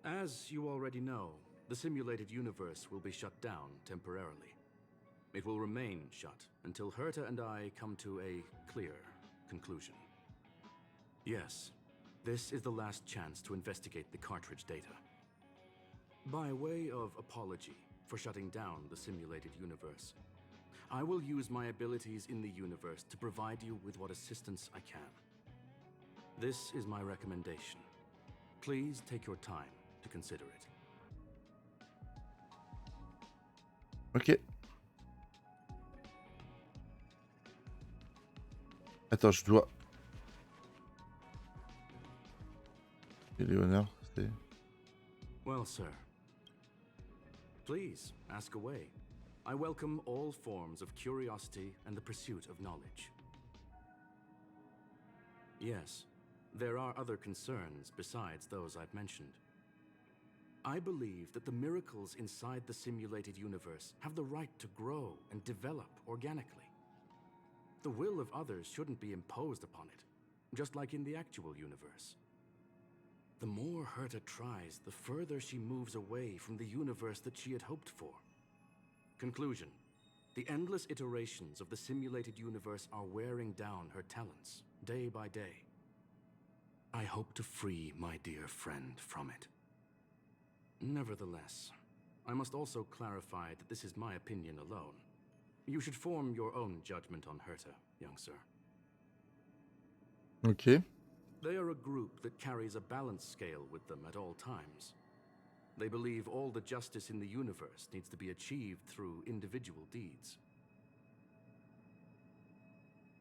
As you already know, the simulated universe will be shut down temporarily. It will remain shut until Herta and I come to a clear conclusion. Yes, this is the last chance to investigate the cartridge data. By way of apology for shutting down the simulated universe, I will use my abilities in the universe to provide you with what assistance I can. This is my recommendation. Please take your time to consider it. Ok. Attends, je dois... Léonard, c'est... Well, sir. Please, ask away. I welcome all forms of curiosity and the pursuit of knowledge. Yes, there are other concerns besides those I've mentioned. I believe that the miracles inside the simulated universe have the right to grow and develop organically. The will of others shouldn't be imposed upon it, just like in the actual universe. The more Herta tries, the further she moves away from the universe that she had hoped for. Conclusion. The endless iterations of the simulated universe are wearing down her talents, day by day. I hope to free my dear friend from it. Nevertheless, I must also clarify that this is my opinion alone. You should form your own judgment on Herta, young sir. Ok. They are a group that carries a balance scale with them at all times. They believe all the justice in the universe needs to be achieved through individual deeds.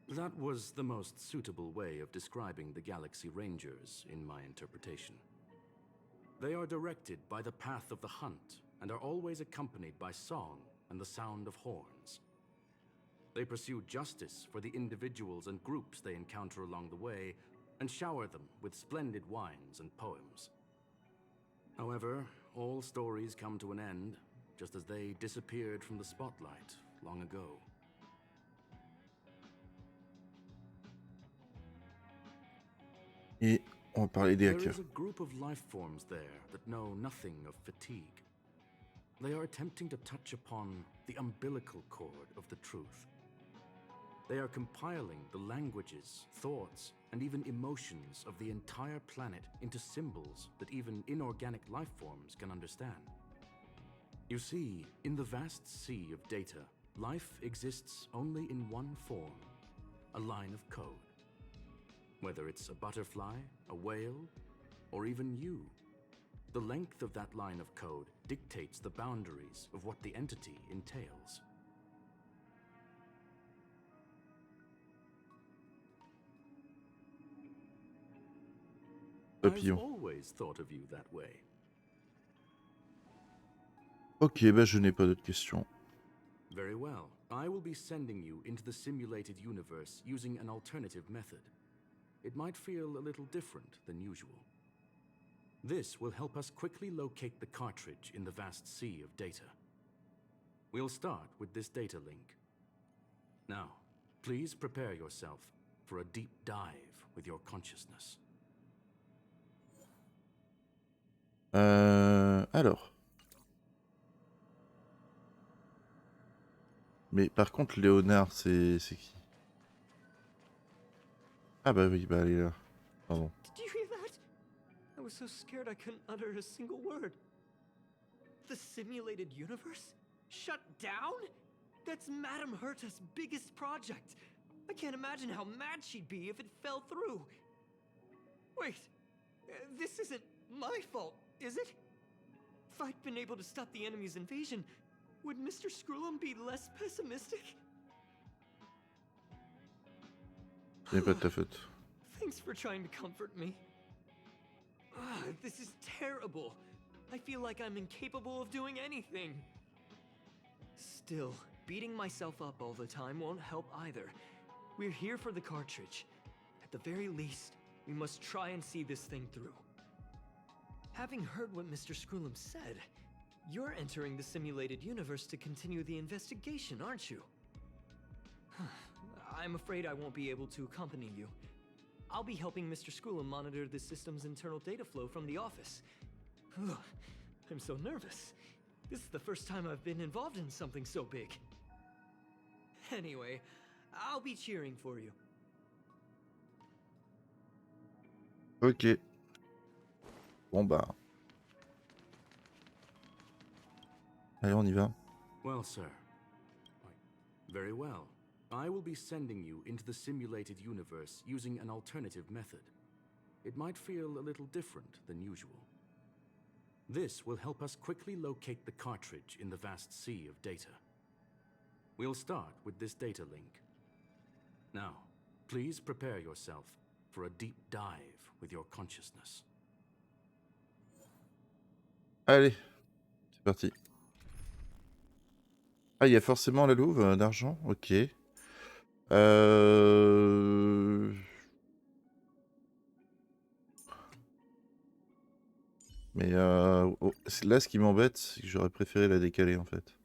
That was the most suitable way of describing the Galaxy Rangers, in my interpretation. They are directed by the path of the hunt and are always accompanied by song and the sound of horns. They pursue justice for the individuals and groups they encounter along the way and shower them with splendid wines and poems. However, all stories come to an end, just as they disappeared from the spotlight long ago. Et on va parler des There hackers. is a group of life forms there that know nothing of fatigue. They are attempting to touch upon the umbilical cord of the truth. They are compiling the languages, thoughts, and even emotions of the entire planet into symbols that even inorganic life forms can understand. You see, in the vast sea of data, life exists only in one form, a line of code. Whether it's a butterfly, a whale, or even you, the length of that line of code dictates the boundaries of what the entity entails. I've Papillon. always thought of you that way. Ok, bah je n'ai pas d'autres questions. Very well. I will be sending you into the simulated universe using an alternative method. It might feel a little different than usual. This will help us quickly locate the cartridge in the vast sea of data. We'll start with this data link. Now, please prepare yourself for a deep dive with your consciousness. Alors. Mais par contre, Léonard, c'est qui? Ah bah oui, bah elle est là. Pardon. Did you hear that? I was so scared I couldn't utter a single word. The simulated universe? Shut down? That's Madame Herta's biggest project. I can't imagine how mad she'd be if it fell through. Wait, this isn't my fault, is it? If I'd been able to stop the enemy's invasion, would Mr. Scrollum be less pessimistic? C'est pas de ta faute. Thanks for trying to comfort me. This is terrible. I feel like I'm incapable of doing anything. Still, beating myself up all the time won't help either. We're here for the cartridge. At the very least, we must try and see this thing through. Having heard what Mr. Scrollum said, you're entering the simulated universe to continue the investigation, aren't you? I'm afraid I won't be able to accompany you. I'll be helping Mr. Scrollum monitor the system's internal data flow from the office. I'm so nervous. This is the first time I've been involved in something so big. Anyway, I'll be cheering for you. Ok. Bon bah. Allez, on y va. Well, sir. Very well. I will be sending you into the simulated universe using an alternative method. It might feel a little different than usual. This will help us quickly locate the cartridge in the vast sea of data. We'll start with this data link. Now, please prepare yourself for a deep dive with your consciousness. Allez, c'est parti. Ah, il y a forcément la louve d'argent, ok. Mais là, ce qui m'embête, c'est que j'aurais préféré la décaler en fait.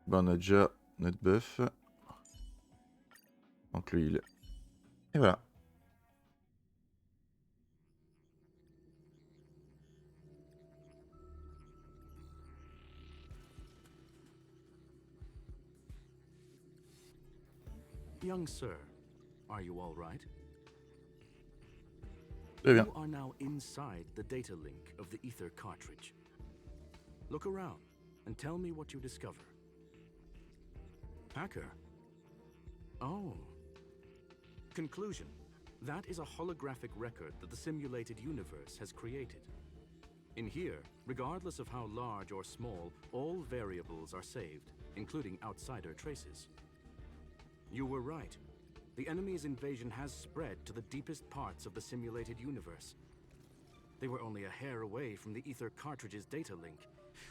Ben, on a déjà notre bœuf. Donc l'huile. Et voilà. Young sir, are you all right? Très bien. You are now inside the data link of the ether cartridge. Look around and tell me what you discover. Hacker? Oh. Conclusion. That is a holographic record that the simulated universe has created. In here, regardless of how large or small, all variables are saved, including outsider traces. You were right. The enemy's invasion has spread to the deepest parts of the simulated universe. They were only a hair away from the ether cartridge's data link.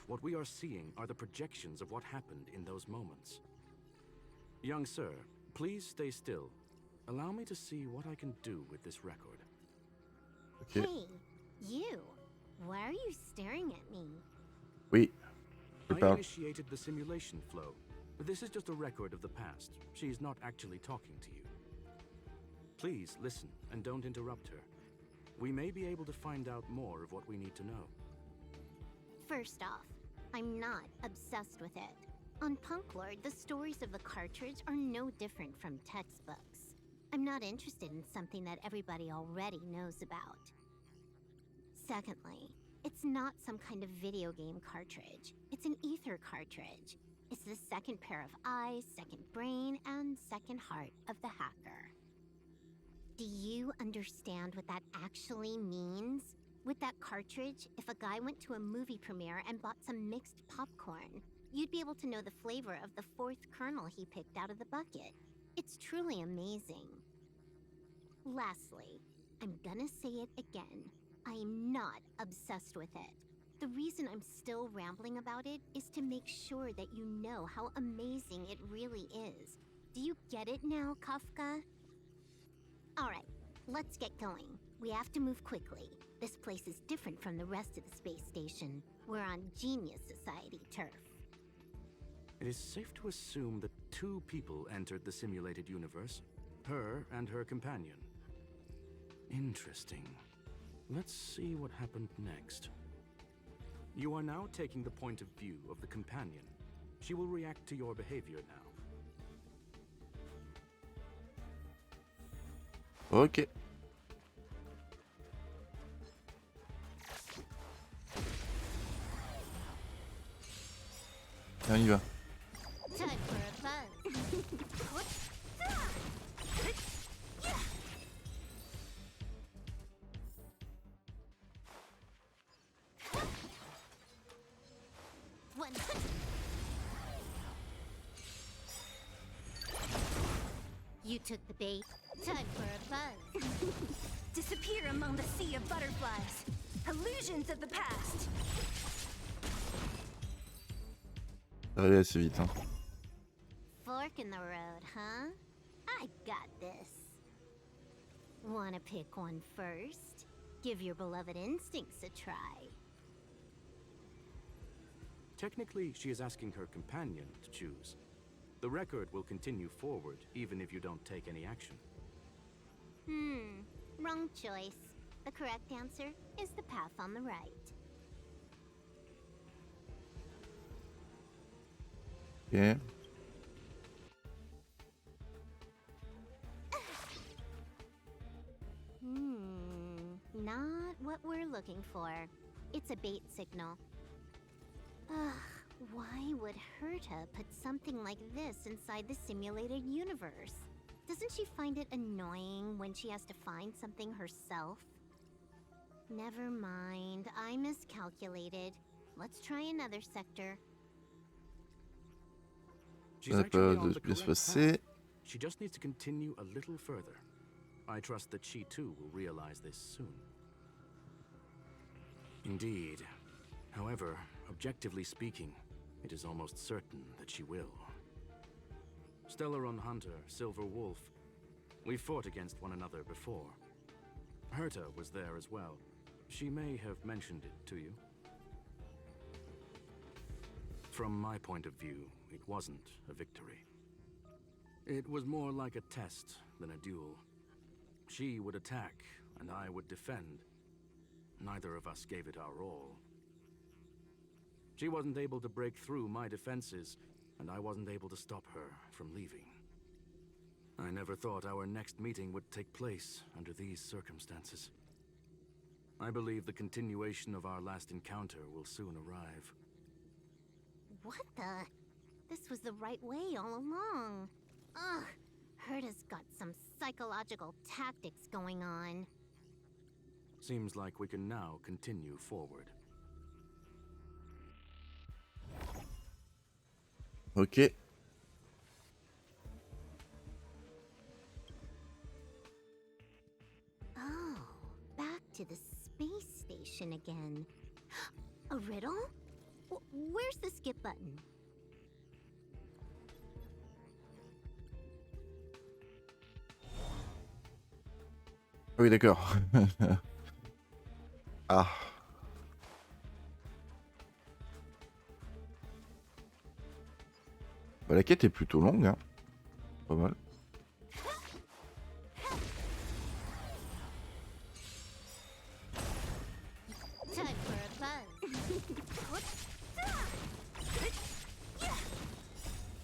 What we are seeing are the projections of what happened in those moments. Young sir, please stay still. Allow me to see what I can do with this record. Okay. Hey, you. Why are you staring at me? Oui. I initiated the simulation flow. This is just a record of the past. She's not actually talking to you. Please listen and don't interrupt her. We may be able to find out more of what we need to know. First off, I'm not obsessed with it. On Punklord, the stories of the cartridge are no different from textbooks. I'm not interested in something that everybody already knows about. Secondly, it's not some kind of video game cartridge. It's an ether cartridge. It's the second pair of eyes, second brain, and second heart of the hacker. Do you understand what that actually means? With that cartridge, if a guy went to a movie premiere and bought some mixed popcorn, you'd be able to know the flavor of the fourth kernel he picked out of the bucket. It's truly amazing. Lastly, I'm gonna say it again. I am not obsessed with it. The reason I'm still rambling about it is to make sure that you know how amazing it really is. Do you get it now, Kafka? Alright, let's get going. We have to move quickly. This place is different from the rest of the space station. We're on Genius Society turf. It is safe to assume that 2 people entered the simulated universe, her and her companion. Interesting. Let's see what happened next. You are now taking the point of view of the companion. She will react to your behavior now. Ok. On y va. Time for a buzz. One. You took the bait. Time for a buzz. Disappear among the sea of butterflies. Illusions of the past. Ça va aller assez vite, hein. Fork in the road, huh? I got this. Wanna pick one first? Give your beloved instincts a try. Technically, she is asking her companion to choose. The record will continue forward, even if you don't take any action. Wrong choice. The correct answer is the path on the right. Ok. Not what we're looking for. It's a bait signal. Ugh, why would Herta put something like this inside the simulated universe? Doesn't she find it annoying when she has to find something herself? Never mind, I miscalculated. Let's try another sector. She's Ça n'a actually pas on de the bien se correct passer. path. She just needs to continue a little further. I trust that she too will realize this soon. Indeed. However, objectively speaking, it is almost certain that she will. Stellaron Hunter, Silver Wolf. We fought against one another before. Herta was there as well. She may have mentioned it to you. From my point of view, it wasn't a victory. It was more like a test than a duel. She would attack, and I would defend. Neither of us gave it our all. She wasn't able to break through my defenses, and I wasn't able to stop her from leaving. I never thought our next meeting would take place under these circumstances. I believe the continuation of our last encounter will soon arrive. What the? This was the right way all along. Ugh, Herta's got some psychological tactics going on. Seems like we can now continue forward. Ok. Oh, back to the space station again. A riddle? Where's the skip button? Oui, d'accord. Ah. Bah, la quête est plutôt longue, hein. Pas mal. Time for a buzz.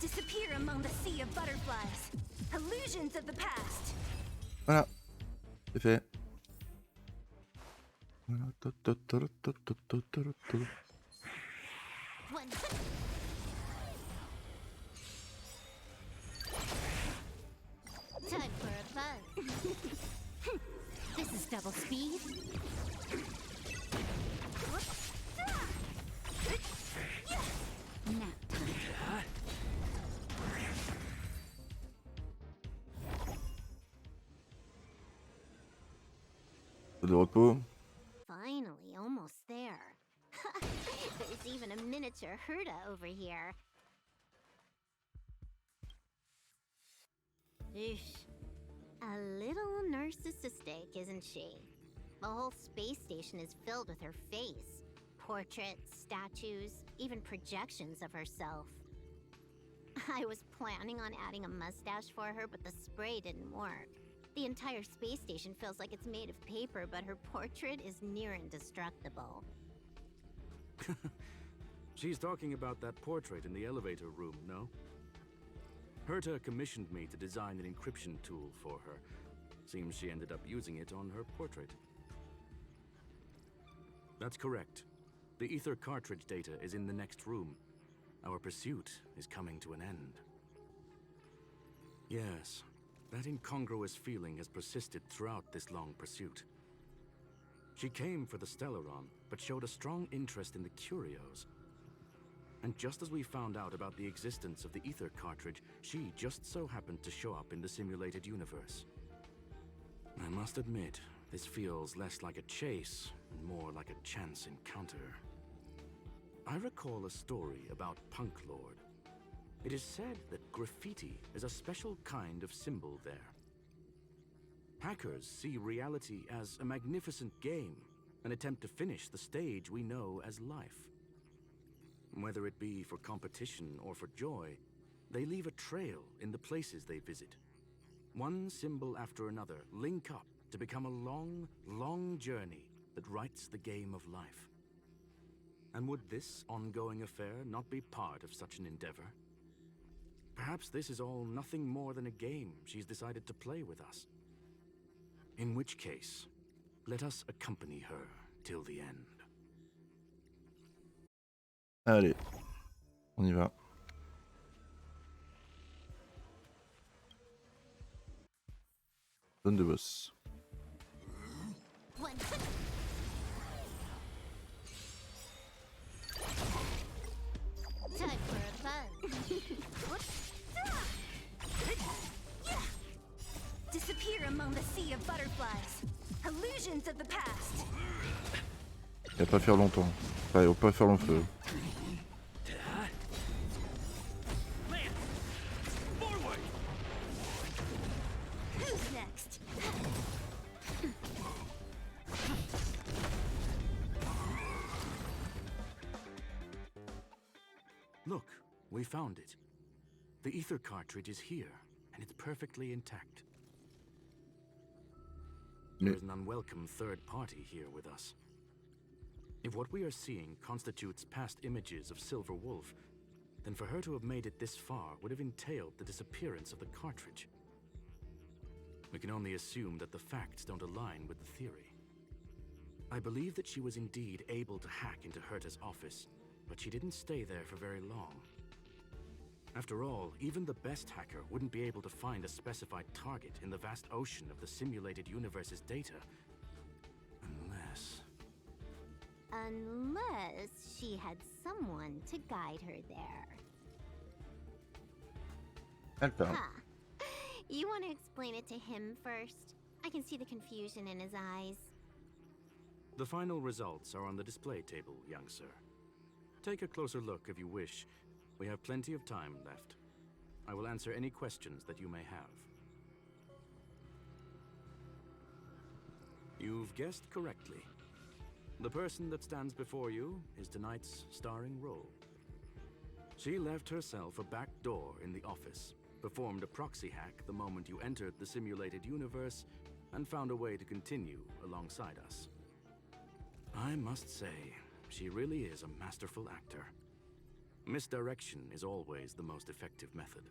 Disappear among the sea of butterflies. Illusions of the past. Voilà. C'est fait. One. Time for a buzz. This is double speed. Nap time. De repos. Finally, almost there. even a miniature Herta over here. Eesh. A little narcissistic, isn't she? The whole space station is filled with her face. Portraits, statues, even projections of herself. I was planning on adding a mustache for her, but the spray didn't work. The entire space station feels like it's made of paper, but her portrait is near indestructible. She's talking about that portrait in the elevator room, no? Herta commissioned me to design an encryption tool for her. Seems she ended up using it on her portrait. That's correct. The ether cartridge data is in the next room. Our pursuit is coming to an end. Yes, that incongruous feeling has persisted throughout this long pursuit. She came for the Stellaron, but showed a strong interest in the curios. And just as we found out about the existence of the ether cartridge, she just so happened to show up in the simulated universe. I must admit, this feels less like a chase and more like a chance encounter. I recall a story about Punklord. It is said that graffiti is a special kind of symbol there. Hackers see reality as a magnificent game, an attempt to finish the stage we know as life. Whether it be for competition or for joy, they leave a trail in the places they visit. One symbol after another link up to become a long, long journey that writes the game of life. And would this ongoing affair not be part of such an endeavor? Perhaps this is all nothing more than a game she's decided to play with us. In which case, let us accompany her till the end. Allez, on y va. Zone de boss. Time for a buzz. Disappear among the sea of butterflies. Illusions of the past. Il va pas faire longtemps. Enfin, il va pas faire long feu. Who's next? Look, we found it. The ether cartridge is here, and it's perfectly intact. There's an unwelcome third party here with us. If what we are seeing constitutes past images of Silver Wolf, then for her to have made it this far would have entailed the disappearance of the cartridge. We can only assume that the facts don't align with the theory. I believe that she was indeed able to hack into Herta's office, but she didn't stay there for very long. After all, even the best hacker wouldn't be able to find a specified target in the vast ocean of the simulated universe's data. Unless she had someone to guide her there. D'accord. Huh. You want to explain it to him first? I can see the confusion in his eyes. The final results are on the display table, young sir. Take a closer look if you wish. We have plenty of time left. I will answer any questions that you may have. You've guessed correctly. The person that stands before you is tonight's starring role. She left herself a back door in the office, performed a proxy hack the moment you entered the simulated universe, and found a way to continue alongside us. I must say, she really is a masterful actor. Misdirection is always the most effective method.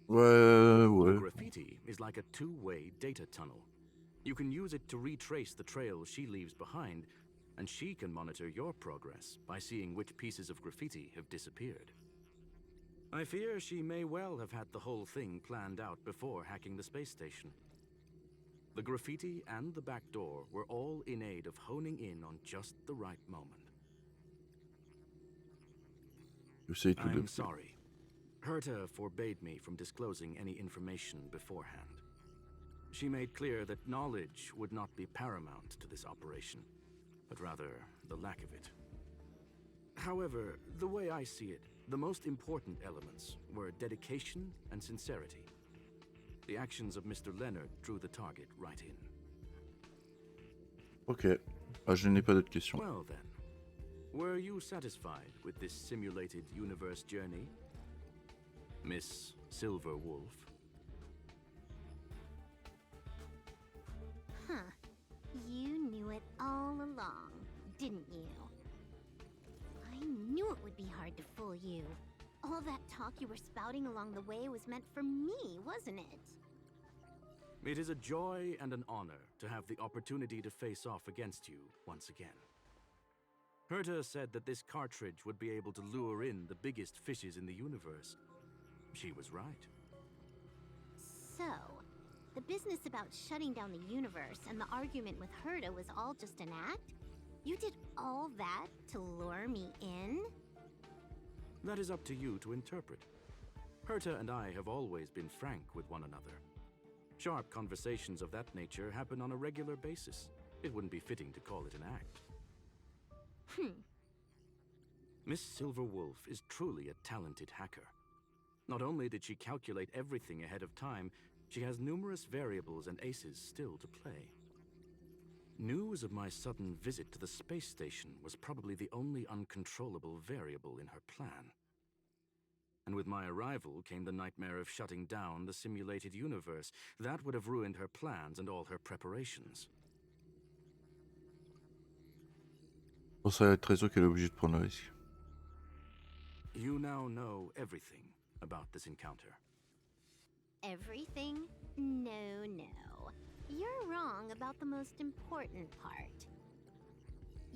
The graffiti is like a two-way data tunnel. You can use it to retrace the trail she leaves behind, and she can monitor your progress by seeing which pieces of graffiti have disappeared. I fear she may well have had the whole thing planned out before hacking the space station. The graffiti and the back door were all in aid of honing in on just the right moment. I'm sorry. Herta forbade me from disclosing any information beforehand. She made clear that knowledge would not be paramount to this operation, but rather the lack of it. However, the way I see it, the most important elements were dedication and sincerity. The actions of Mr. Leonard drew the target right in. Ok. Ah, je n'ai pas d'autres questions. Well then, were you satisfied with this simulated universe journey, Miss Silver Wolf? Huh. You knew it all along, didn't you? I knew it would be hard to fool you. All that talk you were spouting along the way was meant for me, wasn't it? It is a joy and an honor to have the opportunity to face off against you once again. Herta said that this cartridge would be able to lure in the biggest fishes in the universe. She was right. So, the business about shutting down the universe and the argument with Herta was all just an act? You did all that to lure me in? That is up to you to interpret. Herta and I have always been frank with one another. Sharp conversations of that nature happen on a regular basis. It wouldn't be fitting to call it an act. Miss Silverwolf is truly a talented hacker. Not only did she calculate everything ahead of time, she has numerous variables and aces still to play. News of my sudden visit to the space station was probably the only uncontrollable variable in her plan. And with my arrival came the nightmare of shutting down the simulated universe. That would have ruined her plans and all her preparations. Pour ça, elle est très sûre qu'elle est obligée de prendre le risque. You now know everything about this encounter. Everything? No, no. You're wrong about the most important part.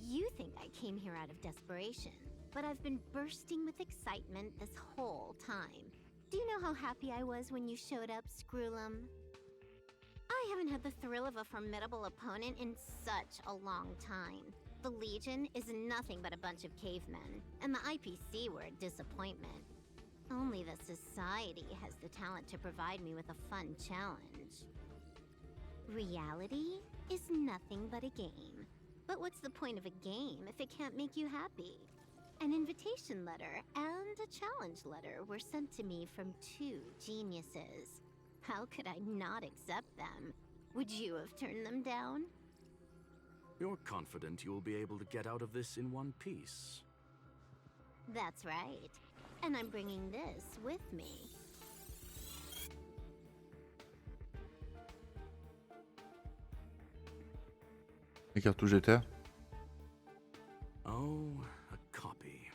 You think I came here out of desperation, but I've been bursting with excitement this whole time. Do you know how happy I was when you showed up, Screwlum? I haven't had the thrill of a formidable opponent in such a long time. The Legion is nothing but a bunch of cavemen, and the IPC were a disappointment. Only the Society has the talent to provide me with a fun challenge. Reality is nothing but a game. But what's the point of a game if it can't make you happy? An invitation letter and a challenge letter were sent to me from two geniuses. How could I not accept them? Would you have turned them down? You're confident you'll be able to get out of this in one piece. That's right. And I'm bringing this with me. Les cartouches GTA. Oh, a copy.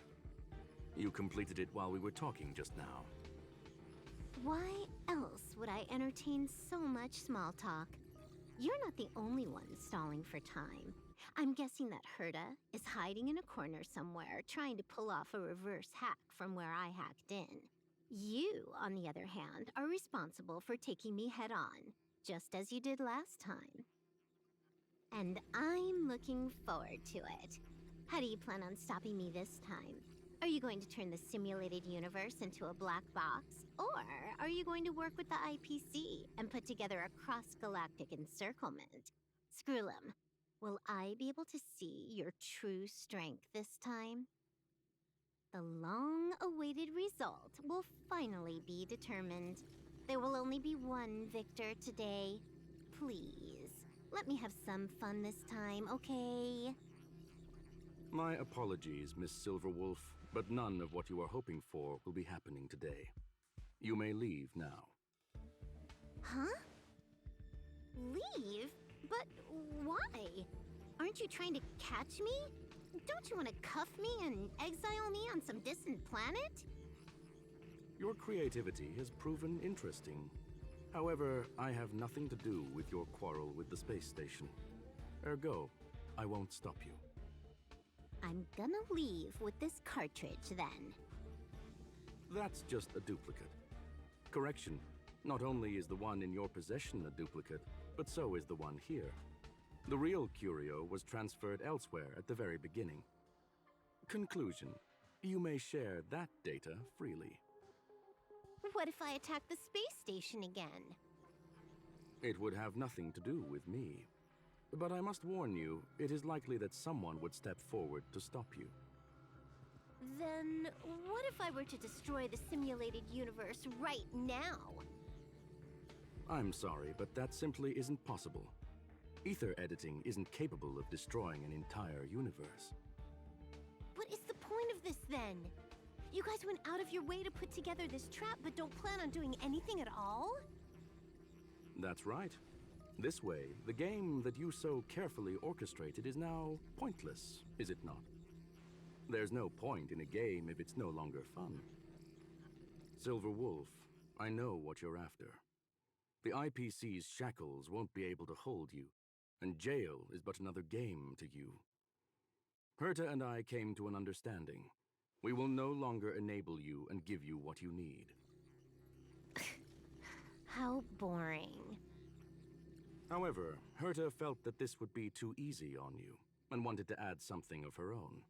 You completed it while we were talking just now. Why else would I entertain so much small talk? You're not the only one stalling for time. I'm guessing that Herta is hiding in a corner somewhere, trying to pull off a reverse hack from where I hacked in. You, on the other hand, are responsible for taking me head on, just as you did last time. And I'm looking forward to it. How do you plan on stopping me this time? Are you going to turn the simulated universe into a black box? Or are you going to work with the IPC and put together a cross-galactic encirclement? Screwlum, will I be able to see your true strength this time? The long-awaited result will finally be determined. There will only be one victor today. Please, let me have some fun this time, okay? My apologies, Miss Silverwolf, but none of what you are hoping for will be happening today. You may leave now. Huh? Leave? But why? Aren't you trying to catch me? Don't you want to cuff me and exile me on some distant planet? Your creativity has proven interesting. However, I have nothing to do with your quarrel with the space station. Ergo, I won't stop you. I'm gonna leave with this cartridge then. That's just a duplicate. Correction, not only is the one in your possession a duplicate, but so is the one here. The real curio was transferred elsewhere at the very beginning. Conclusion, you may share that data freely. What if I attack the space station again? It would have nothing to do with me. But I must warn you, it is likely that someone would step forward to stop you. Then, what if I were to destroy the simulated universe right now? I'm sorry, but that simply isn't possible. Ether editing isn't capable of destroying an entire universe. What is the point of this then? You guys went out of your way to put together this trap, but don't plan on doing anything at all? That's right. This way, the game that you so carefully orchestrated is now pointless, is it not? There's no point in a game if it's no longer fun. Silver Wolf, I know what you're after. The IPC's shackles won't be able to hold you, and jail is but another game to you. Herta and I came to an understanding. We will no longer enable you and give you what you need. How boring. However, Herta felt that this would be too easy on you, and wanted to add something of her own.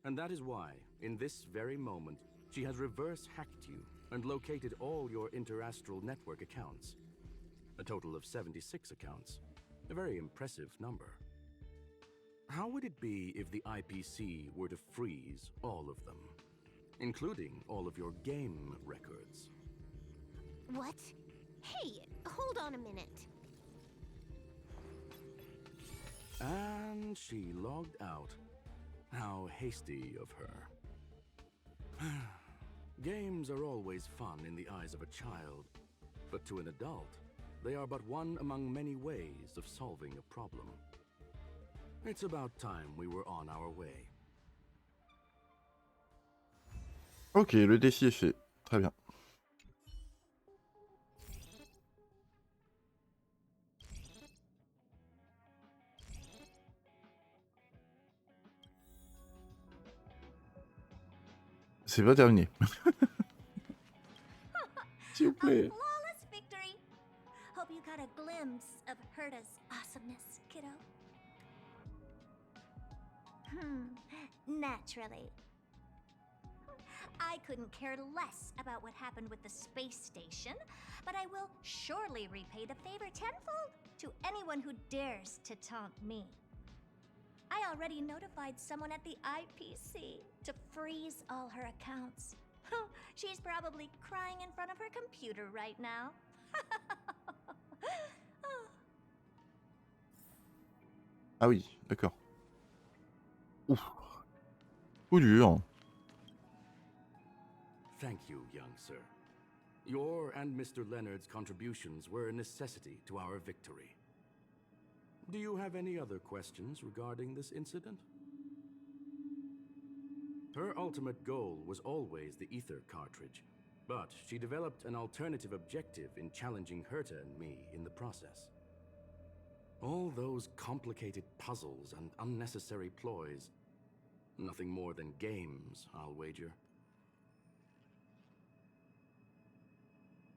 And that is why, in this very moment, she has reverse-hacked you and located all your interastral network accounts. A total of 76 accounts. A very impressive number. How would it be if the IPC were to freeze all of them, including all of your game records? What? Hey, hold on a minute. And she logged out. How hasty of her. Games are always fun in the eyes of a child, but to an adult, they are but one among many ways of solving a problem. It's about time we were on our way. Ok, le défi est fait. Très bien. C'est pas terminé. S'il vous A plaît. flawless victory. Hope you got a glimpse of Herta's awesomeness, kiddo. Naturally. I couldn't care less about what happened with the space station, but I will surely repay the favor tenfold to anyone who dares to taunt me. I already notified someone at the IPC to freeze all her accounts. She's probably crying in front of her computer right now. Ah oui, d'accord. Ouf. Coup dur. Thank you, young sir. Your and Mr. Leonard's contributions were a necessity to our victory. Do you have any other questions regarding this incident? Her ultimate goal was always the ether cartridge, but she developed an alternative objective in challenging Herta and me in the process. All those complicated puzzles and unnecessary ploys, nothing more than games, I'll wager.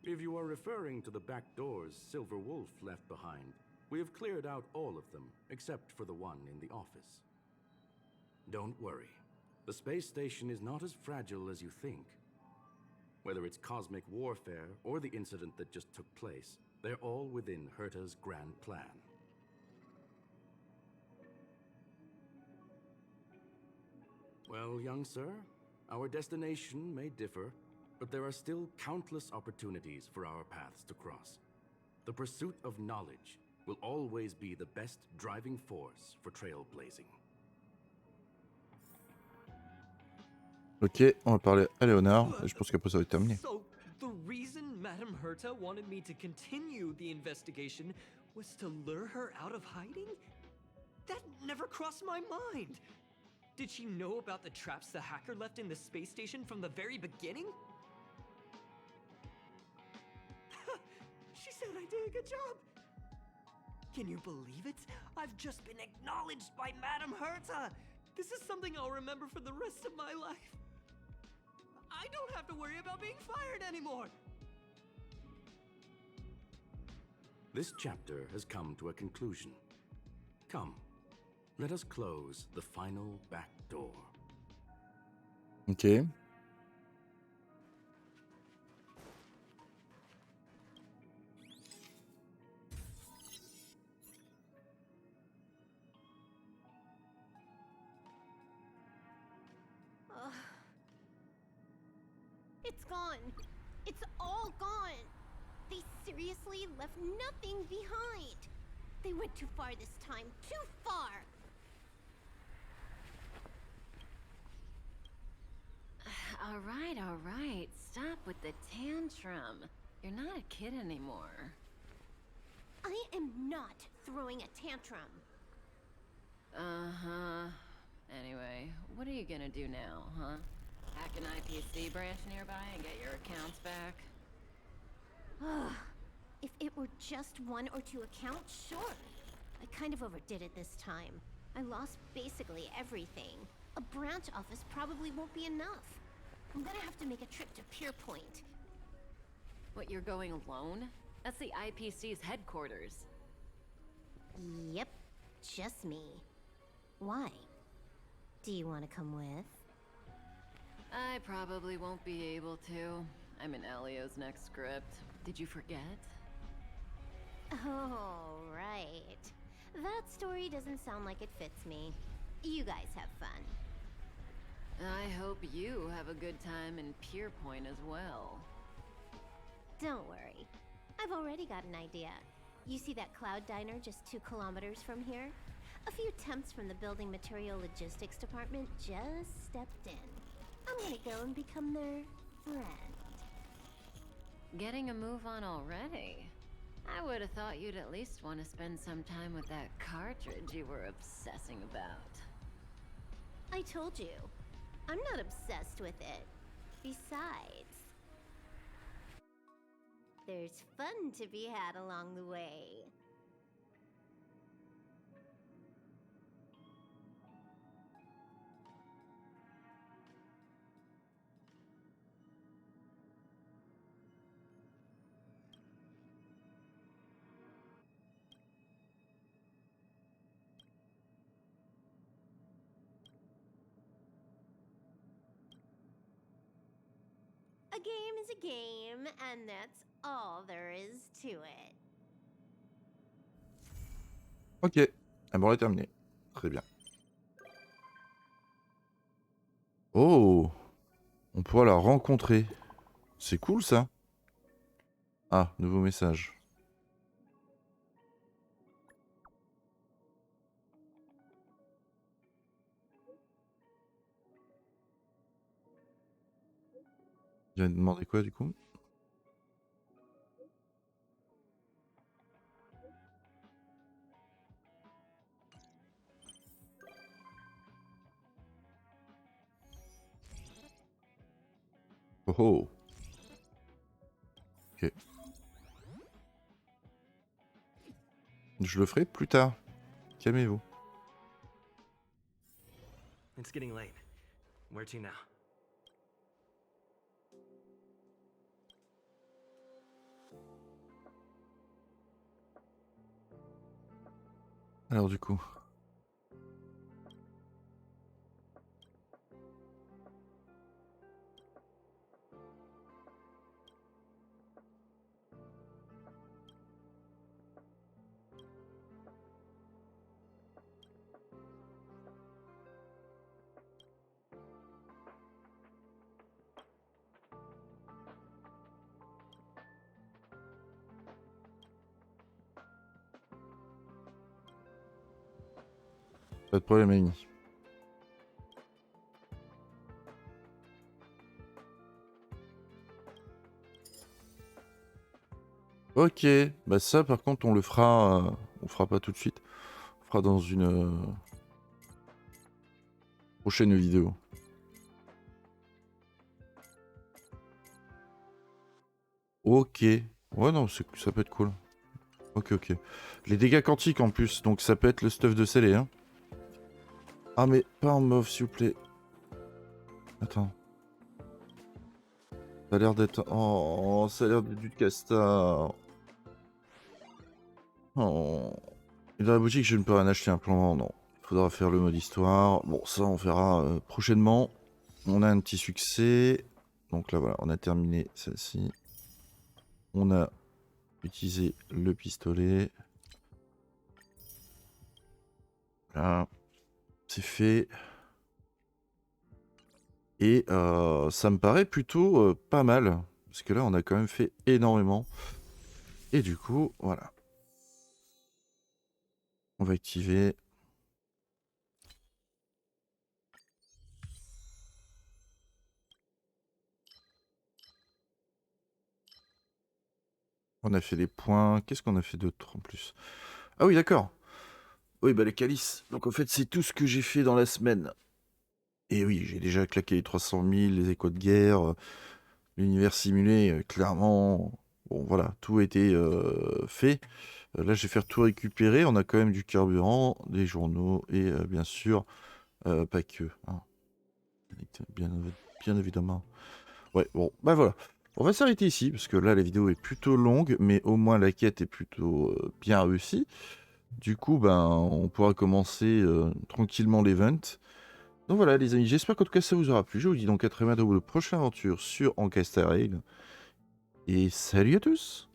If you are referring to the back doors Silver Wolf left behind, we have cleared out all of them, except for the one in the office. Don't worry. The space station is not as fragile as you think. Whether it's cosmic warfare or the incident that just took place, they're all within Herta's grand plan. Well, young sir, our destination may differ, but there are still countless opportunities for our paths to cross. The pursuit of knowledge will always be the best driving force for trailblazing. Ok, on va parler à Léonard. Et je pense qu'après ça va être terminé. So, the reason Madame Herta wanted me to continue the investigation was to lure her out of hiding? That never crossed my mind. Did she know about the traps the hacker left in the space station from the very beginning? She said I did a good job. Can you believe it? I've just been acknowledged by Madame Herta. This is something I'll remember for the rest of my life. I don't have to worry about being fired anymore. This chapter has come to a conclusion. Come, let us close the final back door. Ok. It's gone. It's all gone. They seriously left nothing behind. They went too far this time. Too far. All right. Stop with the tantrum. You're not a kid anymore. I am not throwing a tantrum. Uh-huh. Anyway, what are you gonna do now, huh? Hack an IPC branch nearby and get your accounts back? If it were just 1 or 2 accounts, sure. I kind of overdid it this time. I lost basically everything. A branch office probably won't be enough. I'm gonna have to make a trip to Pierpoint. What, you're going alone? That's the IPC's headquarters. Yep, just me. Why? Do you want to come with? I probably won't be able to. I'm in Elio's next script. Did you forget? Oh, right. That story doesn't sound like it fits me. You guys have fun. I hope you have a good time in Pierpoint as well. Don't worry. I've already got an idea. You see that cloud diner just 2 kilometers from here? A few temps from the building material logistics department just stepped in. I'm gonna go and become their friend. Getting a move on already? I would have thought you'd at least want to spend some time with that cartridge you were obsessing about. I told you. I'm not obsessed with it. Besides, there's fun to be had along the way. A game is a game, and that's all there is to it. Ok, la mort est terminée. Très bien. Oh, on pourra la rencontrer. C'est cool ça. Ah, nouveau message. Je viens de demander quoi du coup? Oh oh. Ok. Je le ferai plus tard. Calmez-vous. It's getting late. Where to now? Alors du coup. Pas de problème, Annie. Ok, bah ça par contre on le fera, on fera pas tout de suite, on fera dans une prochaine vidéo. Ok, ouais non, ça peut être cool. Ok, ok. Les dégâts quantiques en plus, donc ça peut être le stuff de scellé, hein. Ah mais pas en mauve s'il vous plaît. Attends. Ça a l'air d'être... Oh, ça a l'air d'être du castard. Oh. Et dans la boutique, je ne peux rien acheter un plan, non. Il faudra faire le mode histoire. Bon, ça, on verra prochainement. On a un petit succès. Donc là, voilà, on a terminé celle-ci. On a utilisé le pistolet. Là, c'est fait. Et ça me paraît plutôt pas mal. Parce que là, on a quand même fait énormément. Et du coup, voilà. On va activer. On a fait les points. Qu'est-ce qu'on a fait d'autre en plus? Ah oui, d'accord. Oui, bah les calices. Donc en fait, c'est tout ce que j'ai fait dans la semaine. Et oui, j'ai déjà claqué les 300 000, les échos de guerre, l'univers simulé, clairement. Bon, voilà, tout a été fait. Là, je vais faire tout récupérer. On a quand même du carburant, des journaux et bien sûr, pas que. Hein. Bien évidemment. Ouais, bon, bah voilà. On va s'arrêter ici, parce que là, la vidéo est plutôt longue, mais au moins la quête est plutôt bien réussie. Du coup, ben, on pourra commencer tranquillement l'event. Donc voilà, les amis, j'espère qu'en tout cas, ça vous aura plu. Je vous dis donc à très bientôt pour de prochaines aventures sur HONKAI. Et salut à tous!